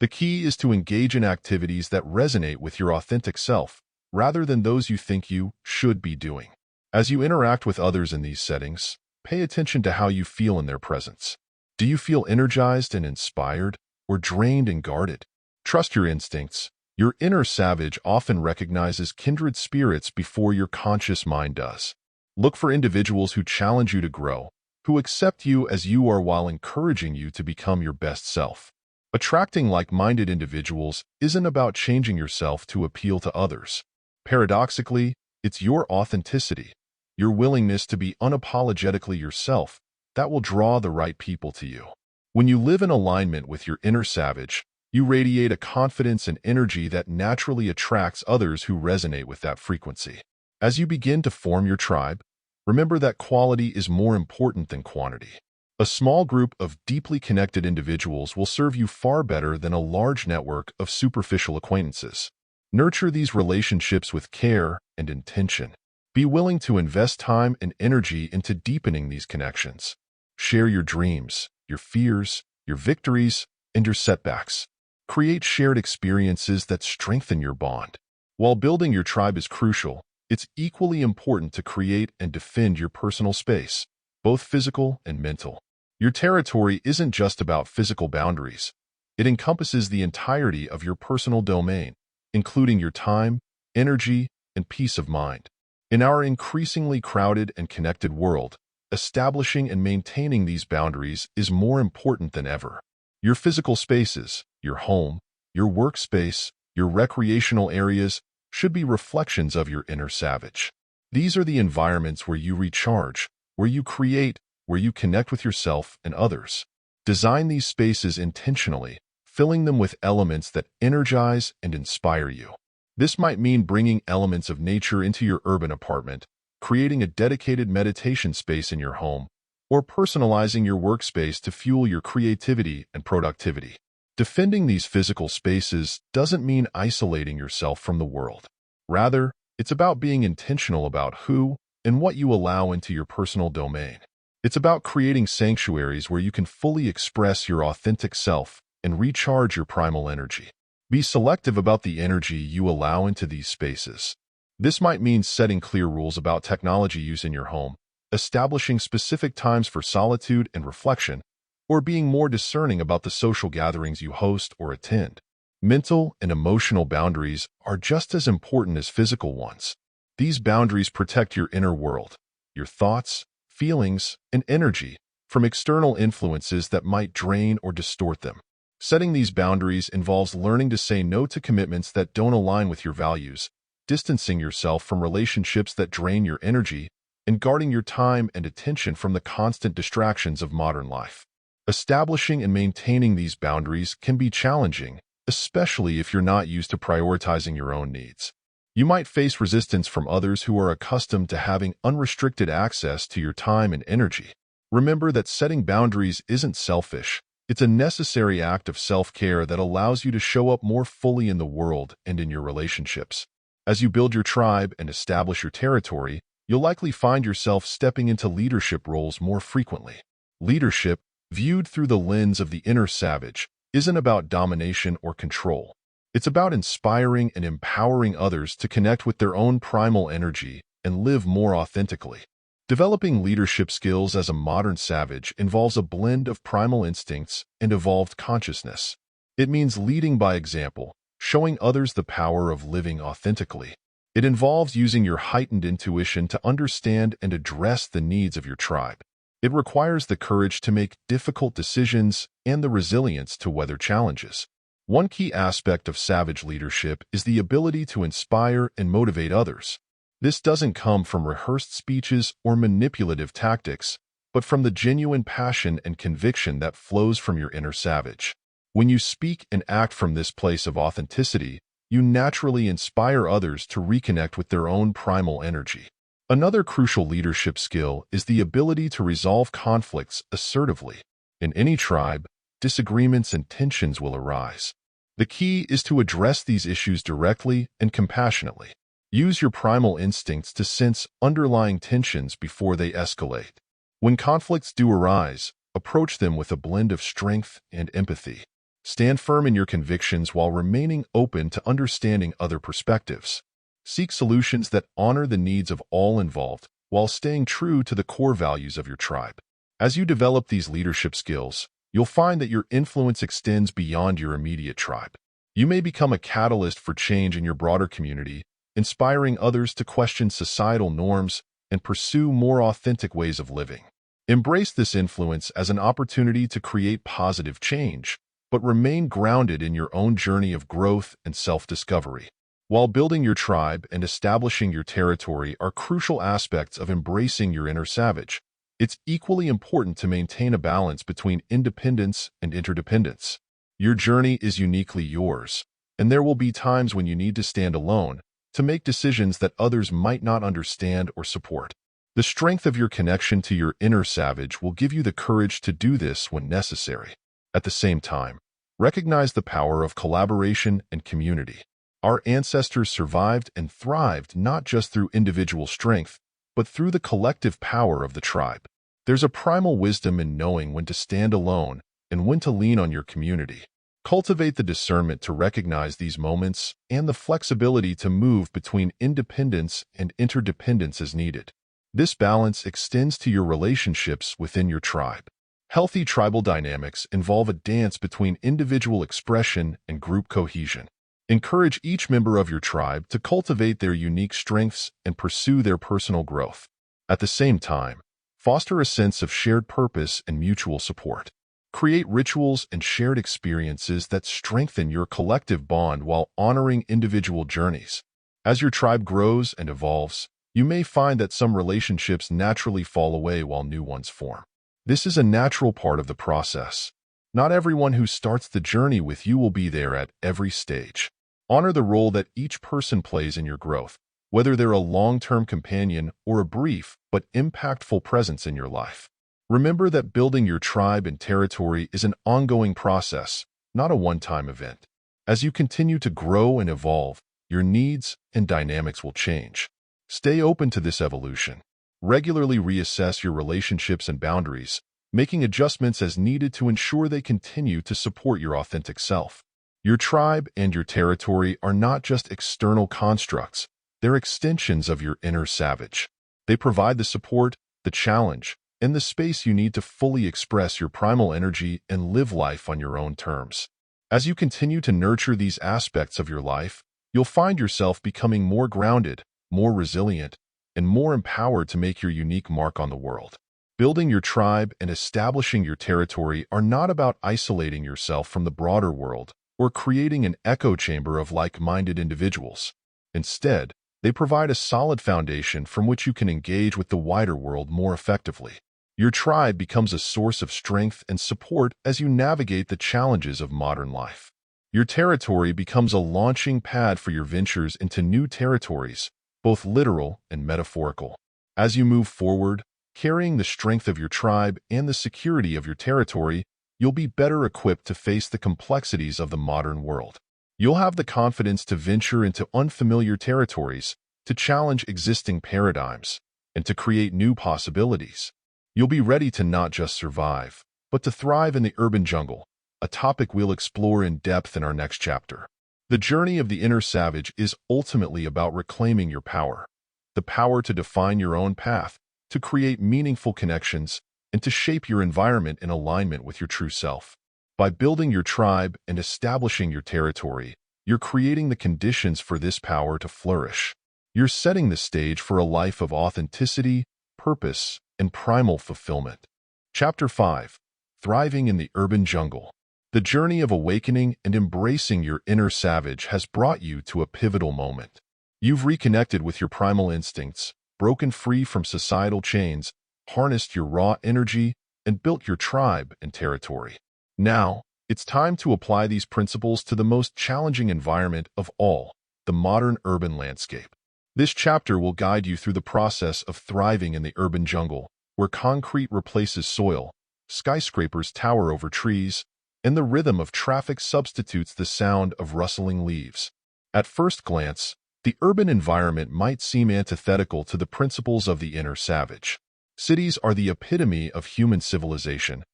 The key is to engage in activities that resonate with your authentic self, rather than those you think you should be doing. As you interact with others in these settings, pay attention to how you feel in their presence. Do you feel energized and inspired, or drained and guarded? Trust your instincts. Your inner savage often recognizes kindred spirits before your conscious mind does. Look for individuals who challenge you to grow, who accept you as you are while encouraging you to become your best self. Attracting like-minded individuals isn't about changing yourself to appeal to others. Paradoxically, it's your authenticity, your willingness to be unapologetically yourself, that will draw the right people to you. When you live in alignment with your inner savage, you radiate a confidence and energy that naturally attracts others who resonate with that frequency. As you begin to form your tribe, remember that quality is more important than quantity. A small group of deeply connected individuals will serve you far better than a large network of superficial acquaintances. Nurture these relationships with care and intention. Be willing to invest time and energy into deepening these connections. Share your dreams, your fears, your victories, and your setbacks. Create shared experiences that strengthen your bond. While building your tribe is crucial, it's equally important to create and defend your personal space, both physical and mental. Your territory isn't just about physical boundaries. It encompasses the entirety of your personal domain, including your time, energy, and peace of mind. In our increasingly crowded and connected world, establishing and maintaining these boundaries is more important than ever. Your physical spaces, your home, your workspace, your recreational areas should be reflections of your inner savage. These are the environments where you recharge, where you create, where you connect with yourself and others. Design these spaces intentionally, filling them with elements that energize and inspire you. This might mean bringing elements of nature into your urban apartment, creating a dedicated meditation space in your home, or personalizing your workspace to fuel your creativity and productivity. Defending these physical spaces doesn't mean isolating yourself from the world. Rather, it's about being intentional about who and what you allow into your personal domain. It's about creating sanctuaries where you can fully express your authentic self and recharge your primal energy. Be selective about the energy you allow into these spaces. This might mean setting clear rules about technology use in your home, establishing specific times for solitude and reflection, or being more discerning about the social gatherings you host or attend. Mental and emotional boundaries are just as important as physical ones. These boundaries protect your inner world, your thoughts, feelings, and energy from external influences that might drain or distort them. Setting these boundaries involves learning to say no to commitments that don't align with your values, distancing yourself from relationships that drain your energy, and guarding your time and attention from the constant distractions of modern life. Establishing and maintaining these boundaries can be challenging, especially if you're not used to prioritizing your own needs. You might face resistance from others who are accustomed to having unrestricted access to your time and energy. Remember that setting boundaries isn't selfish. It's a necessary act of self-care that allows you to show up more fully in the world and in your relationships. As you build your tribe and establish your territory, you'll likely find yourself stepping into leadership roles more frequently. Leadership, viewed through the lens of the inner savage, isn't about domination or control. It's about inspiring and empowering others to connect with their own primal energy and live more authentically. Developing leadership skills as a modern savage involves a blend of primal instincts and evolved consciousness. It means leading by example, showing others the power of living authentically. It involves using your heightened intuition to understand and address the needs of your tribe. It requires the courage to make difficult decisions and the resilience to weather challenges. One key aspect of savage leadership is the ability to inspire and motivate others. This doesn't come from rehearsed speeches or manipulative tactics, but from the genuine passion and conviction that flows from your inner savage. When you speak and act from this place of authenticity, you naturally inspire others to reconnect with their own primal energy. Another crucial leadership skill is the ability to resolve conflicts assertively. In any tribe, disagreements and tensions will arise. The key is to address these issues directly and compassionately. Use your primal instincts to sense underlying tensions before they escalate. When conflicts do arise, approach them with a blend of strength and empathy. Stand firm in your convictions while remaining open to understanding other perspectives. Seek solutions that honor the needs of all involved while staying true to the core values of your tribe. As you develop these leadership skills, you'll find that your influence extends beyond your immediate tribe. You may become a catalyst for change in your broader community, inspiring others to question societal norms and pursue more authentic ways of living. Embrace this influence as an opportunity to create positive change, but remain grounded in your own journey of growth and self-discovery. While building your tribe and establishing your territory are crucial aspects of embracing your inner savage, it's equally important to maintain a balance between independence and interdependence. Your journey is uniquely yours, and there will be times when you need to stand alone to make decisions that others might not understand or support. The strength of your connection to your inner savage will give you the courage to do this when necessary. At the same time, recognize the power of collaboration and community. Our ancestors survived and thrived not just through individual strength, but through the collective power of the tribe. There's a primal wisdom in knowing when to stand alone and when to lean on your community. Cultivate the discernment to recognize these moments and the flexibility to move between independence and interdependence as needed. This balance extends to your relationships within your tribe. Healthy tribal dynamics involve a dance between individual expression and group cohesion. Encourage each member of your tribe to cultivate their unique strengths and pursue their personal growth. At the same time, foster a sense of shared purpose and mutual support. Create rituals and shared experiences that strengthen your collective bond while honoring individual journeys. As your tribe grows and evolves, you may find that some relationships naturally fall away while new ones form. This is a natural part of the process. Not everyone who starts the journey with you will be there at every stage. Honor the role that each person plays in your growth, whether they're a long-term companion or a brief but impactful presence in your life. Remember that building your tribe and territory is an ongoing process, not a one-time event. As you continue to grow and evolve, your needs and dynamics will change. Stay open to this evolution. Regularly reassess your relationships and boundaries, making adjustments as needed to ensure they continue to support your authentic self. Your tribe and your territory are not just external constructs, they're extensions of your inner savage. They provide the support, the challenge, and the space you need to fully express your primal energy and live life on your own terms. As you continue to nurture these aspects of your life, you'll find yourself becoming more grounded, more resilient, and more empowered to make your unique mark on the world. Building your tribe and establishing your territory are not about isolating yourself from the broader world or creating an echo chamber of like-minded individuals. Instead, they provide a solid foundation from which you can engage with the wider world more effectively. Your tribe becomes a source of strength and support as you navigate the challenges of modern life. Your territory becomes a launching pad for your ventures into new territories, both literal and metaphorical. As you move forward, carrying the strength of your tribe and the security of your territory, you'll be better equipped to face the complexities of the modern world. You'll have the confidence to venture into unfamiliar territories, to challenge existing paradigms, and to create new possibilities. You'll be ready to not just survive, but to thrive in the urban jungle, a topic we'll explore in depth in our next chapter. The journey of the inner savage is ultimately about reclaiming your power, the power to define your own path, to create meaningful connections, and to shape your environment in alignment with your true self. By building your tribe and establishing your territory, you're creating the conditions for this power to flourish. You're setting the stage for a life of authenticity, purpose, and primal fulfillment. Chapter 5. Thriving in the Urban Jungle. The journey of awakening and embracing your inner savage has brought you to a pivotal moment. You've reconnected with your primal instincts, broken free from societal chains, harnessed your raw energy, and built your tribe and territory. Now, it's time to apply these principles to the most challenging environment of all, the modern urban landscape. This chapter will guide you through the process of thriving in the urban jungle, where concrete replaces soil, skyscrapers tower over trees, and the rhythm of traffic substitutes the sound of rustling leaves. At first glance, the urban environment might seem antithetical to the principles of the inner savage. Cities are the epitome of human civilization,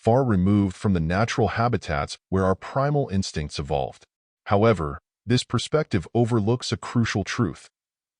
far removed from the natural habitats where our primal instincts evolved. However, this perspective overlooks a crucial truth.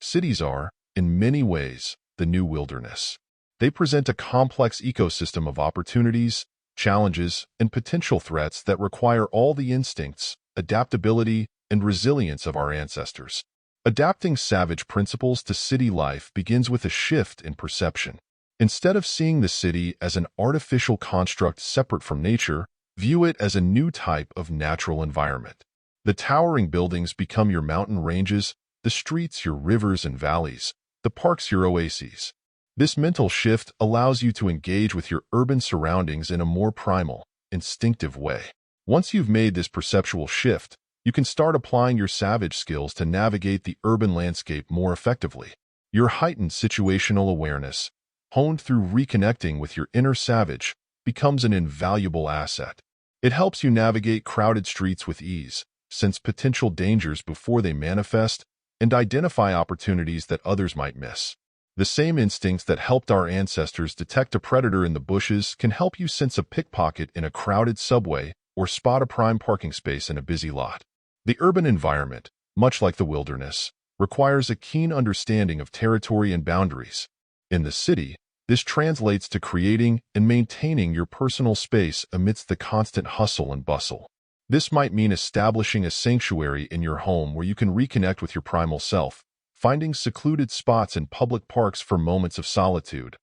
Cities are, in many ways, the new wilderness. They present a complex ecosystem of opportunities, challenges, and potential threats that require all the instincts, adaptability, and resilience of our ancestors. Adapting savage principles to city life begins with a shift in perception. Instead of seeing the city as an artificial construct separate from nature, view it as a new type of natural environment. The towering buildings become your mountain ranges, the streets your rivers and valleys, the parks your oases. This mental shift allows you to engage with your urban surroundings in a more primal, instinctive way. Once you've made this perceptual shift, you can start applying your savage skills to navigate the urban landscape more effectively. Your heightened situational awareness, honed through reconnecting with your inner savage, becomes an invaluable asset. It helps you navigate crowded streets with ease, sense potential dangers before they manifest, and identify opportunities that others might miss. The same instincts that helped our ancestors detect a predator in the bushes can help you sense a pickpocket in a crowded subway or spot a prime parking space in a busy lot. The urban environment, much like the wilderness, requires a keen understanding of territory and boundaries. In the city, this translates to creating and maintaining your personal space amidst the constant hustle and bustle. This might mean establishing a sanctuary in your home where you can reconnect with your primal self, finding secluded spots in public parks for moments of solitude,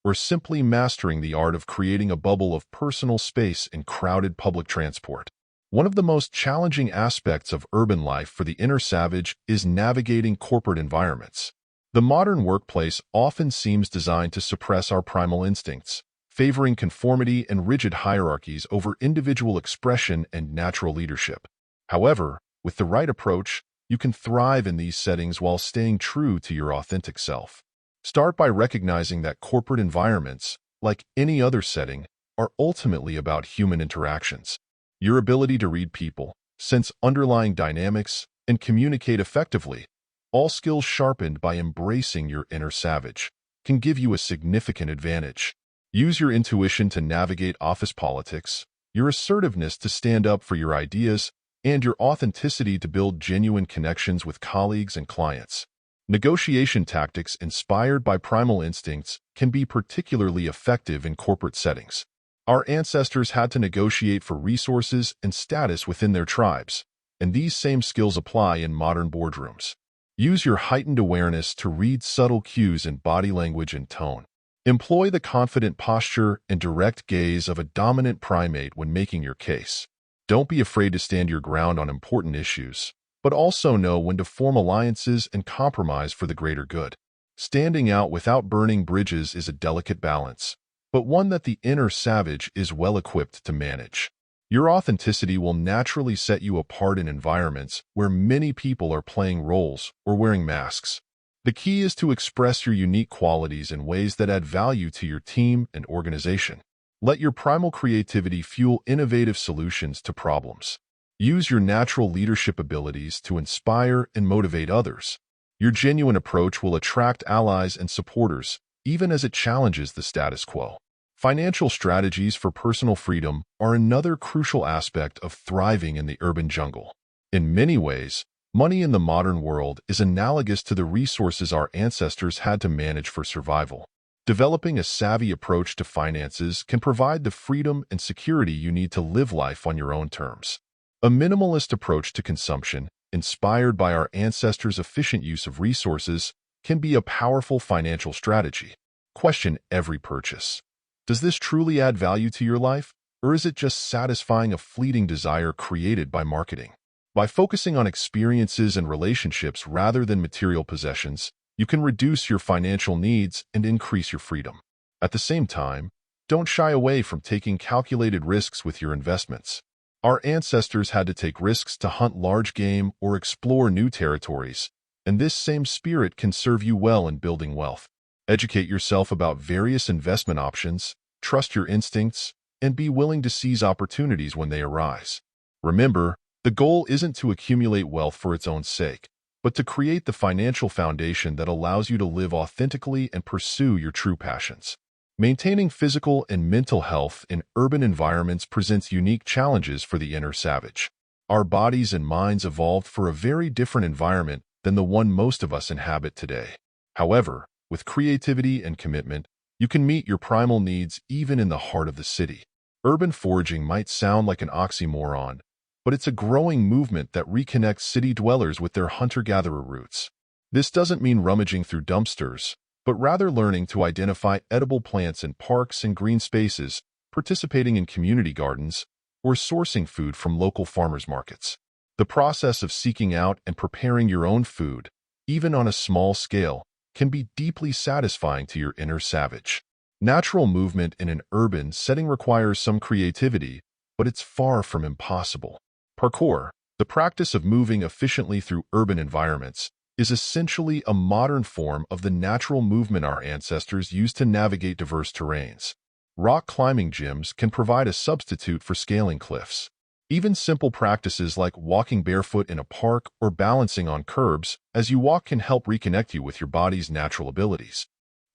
or simply mastering the art of creating a bubble of personal space in crowded public transport. One of the most challenging aspects of urban life for the inner savage is navigating corporate environments. The modern workplace often seems designed to suppress our primal instincts, favoring conformity and rigid hierarchies over individual expression and natural leadership. However, with the right approach, you can thrive in these settings while staying true to your authentic self. Start by recognizing that corporate environments, like any other setting, are ultimately about human interactions. Your ability to read people, sense underlying dynamics, and communicate effectively, all skills sharpened by embracing your inner savage, can give you a significant advantage. Use your intuition to navigate office politics, your assertiveness to stand up for your ideas, and your authenticity to build genuine connections with colleagues and clients. Negotiation tactics inspired by primal instincts can be particularly effective in corporate settings. Our ancestors had to negotiate for resources and status within their tribes, and these same skills apply in modern boardrooms. Use your heightened awareness to read subtle cues in body language and tone. Employ the confident posture and direct gaze of a dominant primate when making your case. Don't be afraid to stand your ground on important issues, but also know when to form alliances and compromise for the greater good. Standing out without burning bridges is a delicate balance, but one that the inner savage is well equipped to manage. Your authenticity will naturally set you apart in environments where many people are playing roles or wearing masks. The key is to express your unique qualities in ways that add value to your team and organization. Let your primal creativity fuel innovative solutions to problems. Use your natural leadership abilities to inspire and motivate others. Your genuine approach will attract allies and supporters, even as it challenges the status quo. Financial strategies for personal freedom are another crucial aspect of thriving in the urban jungle. In many ways, money in the modern world is analogous to the resources our ancestors had to manage for survival. Developing a savvy approach to finances can provide the freedom and security you need to live life on your own terms. A minimalist approach to consumption, inspired by our ancestors' efficient use of resources, can be a powerful financial strategy. Question every purchase. Does this truly add value to your life, or is it just satisfying a fleeting desire created by marketing? By focusing on experiences and relationships rather than material possessions, you can reduce your financial needs and increase your freedom. At the same time, don't shy away from taking calculated risks with your investments. Our ancestors had to take risks to hunt large game or explore new territories, and this same spirit can serve you well in building wealth. Educate yourself about various investment options, trust your instincts, and be willing to seize opportunities when they arise. Remember, the goal isn't to accumulate wealth for its own sake, but to create the financial foundation that allows you to live authentically and pursue your true passions. Maintaining physical and mental health in urban environments presents unique challenges for the inner savage. Our bodies and minds evolved for a very different environment than the one most of us inhabit today. However, with creativity and commitment, you can meet your primal needs even in the heart of the city. Urban foraging might sound like an oxymoron, but it's a growing movement that reconnects city dwellers with their hunter-gatherer roots. This doesn't mean rummaging through dumpsters, but rather learning to identify edible plants in parks and green spaces, participating in community gardens, or sourcing food from local farmers markets. The process of seeking out and preparing your own food, even on a small scale, can be deeply satisfying to your inner savage. Natural movement in an urban setting requires some creativity, but it's far from impossible. Parkour, the practice of moving efficiently through urban environments, is essentially a modern form of the natural movement our ancestors used to navigate diverse terrains. Rock climbing gyms can provide a substitute for scaling cliffs. Even simple practices like walking barefoot in a park or balancing on curbs as you walk can help reconnect you with your body's natural abilities.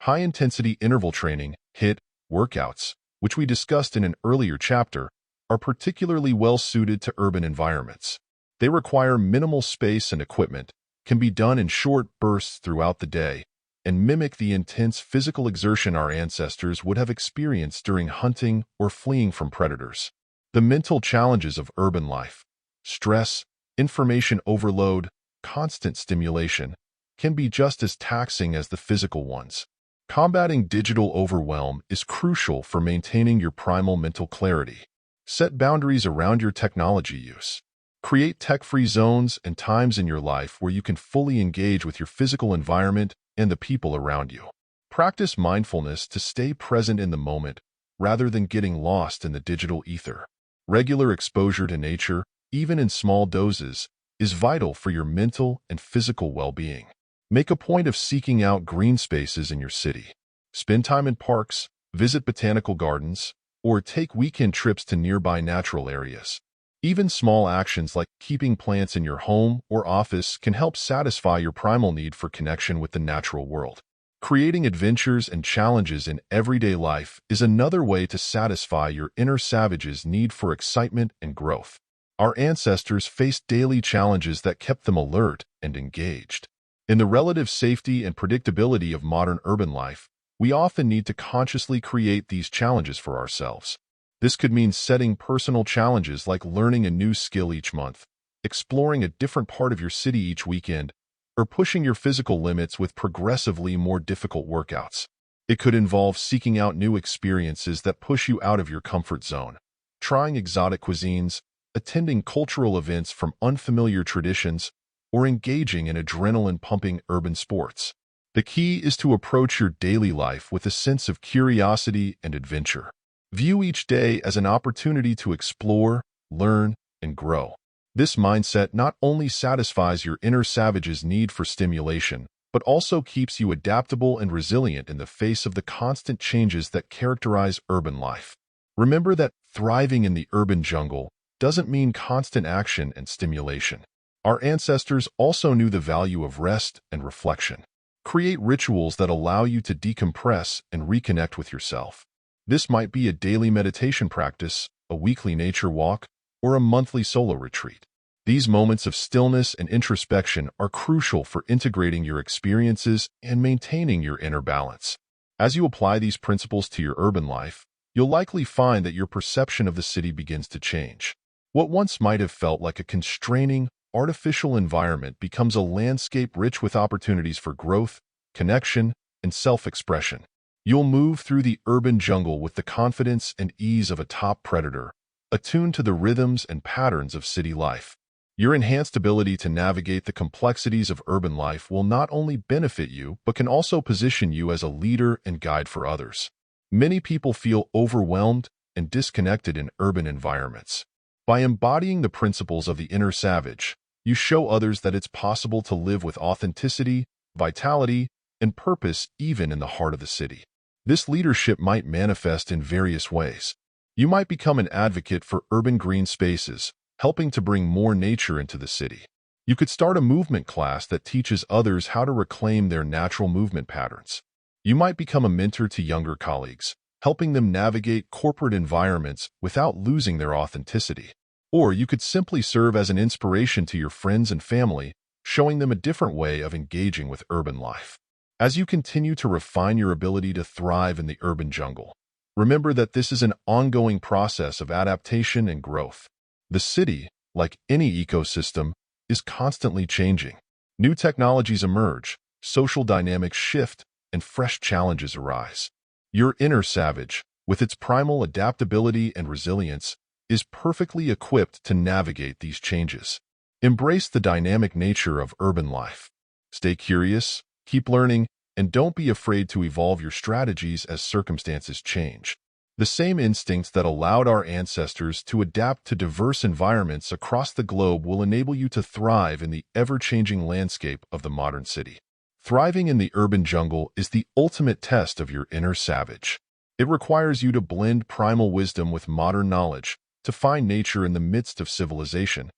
High-intensity interval training, HIIT, workouts, which we discussed in an earlier chapter, are particularly well-suited to urban environments. They require minimal space and equipment, can be done in short bursts throughout the day, and mimic the intense physical exertion our ancestors would have experienced during hunting or fleeing from predators. The mental challenges of urban life, stress, information overload, constant stimulation, can be just as taxing as the physical ones. Combating digital overwhelm is crucial for maintaining your primal mental clarity. Set boundaries around your technology use. Create tech-free zones and times in your life where you can fully engage with your physical environment and the people around you. Practice mindfulness to stay present in the moment rather than getting lost in the digital ether. Regular exposure to nature, even in small doses, is vital for your mental and physical well-being. Make a point of seeking out green spaces in your city. Spend time in parks, visit botanical gardens, or take weekend trips to nearby natural areas. Even small actions like keeping plants in your home or office can help satisfy your primal need for connection with the natural world. Creating adventures and challenges in everyday life is another way to satisfy your inner savage's need for excitement and growth. Our ancestors faced daily challenges that kept them alert and engaged. In the relative safety and predictability of modern urban life, we often need to consciously create these challenges for ourselves. This could mean setting personal challenges like learning a new skill each month, exploring a different part of your city each weekend, or pushing your physical limits with progressively more difficult workouts. It could involve seeking out new experiences that push you out of your comfort zone, trying exotic cuisines, attending cultural events from unfamiliar traditions, or engaging in adrenaline-pumping urban sports. The key is to approach your daily life with a sense of curiosity and adventure. View each day as an opportunity to explore, learn, and grow. This mindset not only satisfies your inner savage's need for stimulation, but also keeps you adaptable and resilient in the face of the constant changes that characterize urban life. Remember that thriving in the urban jungle doesn't mean constant action and stimulation. Our ancestors also knew the value of rest and reflection. Create rituals that allow you to decompress and reconnect with yourself. This might be a daily meditation practice, a weekly nature walk, or a monthly solo retreat. These moments of stillness and introspection are crucial for integrating your experiences and maintaining your inner balance. As you apply these principles to your urban life, you'll likely find that your perception of the city begins to change. What once might have felt like a constraining, artificial environment becomes a landscape rich with opportunities for growth, connection, and self-expression. You'll move through the urban jungle with the confidence and ease of a top predator, attuned to the rhythms and patterns of city life. Your enhanced ability to navigate the complexities of urban life will not only benefit you, but can also position you as a leader and guide for others. Many people feel overwhelmed and disconnected in urban environments. By embodying the principles of the inner savage, you show others that it's possible to live with authenticity, vitality, and purpose even in the heart of the city. This leadership might manifest in various ways. You might become an advocate for urban green spaces, helping to bring more nature into the city. You could start a movement class that teaches others how to reclaim their natural movement patterns. You might become a mentor to younger colleagues, helping them navigate corporate environments without losing their authenticity. Or you could simply serve as an inspiration to your friends and family, showing them a different way of engaging with urban life. As you continue to refine your ability to thrive in the urban jungle, remember that this is an ongoing process of adaptation and growth. The city, like any ecosystem, is constantly changing. New technologies emerge, social dynamics shift, and fresh challenges arise. Your inner savage, with its primal adaptability and resilience, is perfectly equipped to navigate these changes. Embrace the dynamic nature of urban life. Stay curious, keep learning, and don't be afraid to evolve your strategies as circumstances change. The same instincts that allowed our ancestors to adapt to diverse environments across the globe will enable you to thrive in the ever-changing landscape of the modern city. Thriving in the urban jungle is the ultimate test of your inner savage. It requires you to blend primal wisdom with modern knowledge, to find nature in the midst of civilization,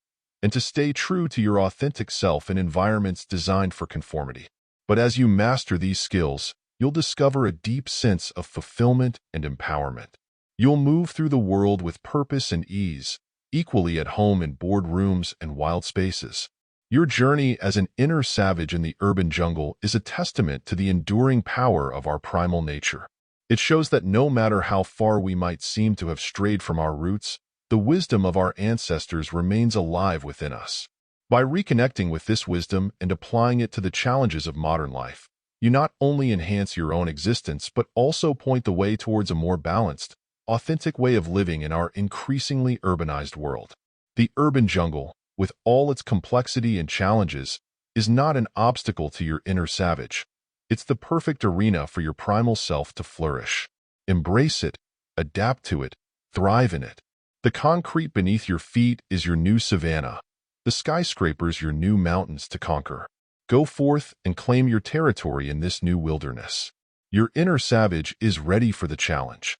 and to stay true to your authentic self in environments designed for conformity. But as you master these skills, you'll discover a deep sense of fulfillment and empowerment. You'll move through the world with purpose and ease, equally at home in boardrooms and wild spaces. Your journey as an inner savage in the urban jungle is a testament to the enduring power of our primal nature. It shows that no matter how far we might seem to have strayed from our roots, the wisdom of our ancestors remains alive within us. By reconnecting with this wisdom and applying it to the challenges of modern life, you not only enhance your own existence but also point the way towards a more balanced, authentic way of living in our increasingly urbanized world. The urban jungle, with all its complexity and challenges, is not an obstacle to your inner savage. It's the perfect arena for your primal self to flourish. Embrace it, adapt to it, thrive in it. The concrete beneath your feet is your new savanna, the skyscrapers your new mountains to conquer. Go forth and claim your territory in this new wilderness. Your inner savage is ready for the challenge.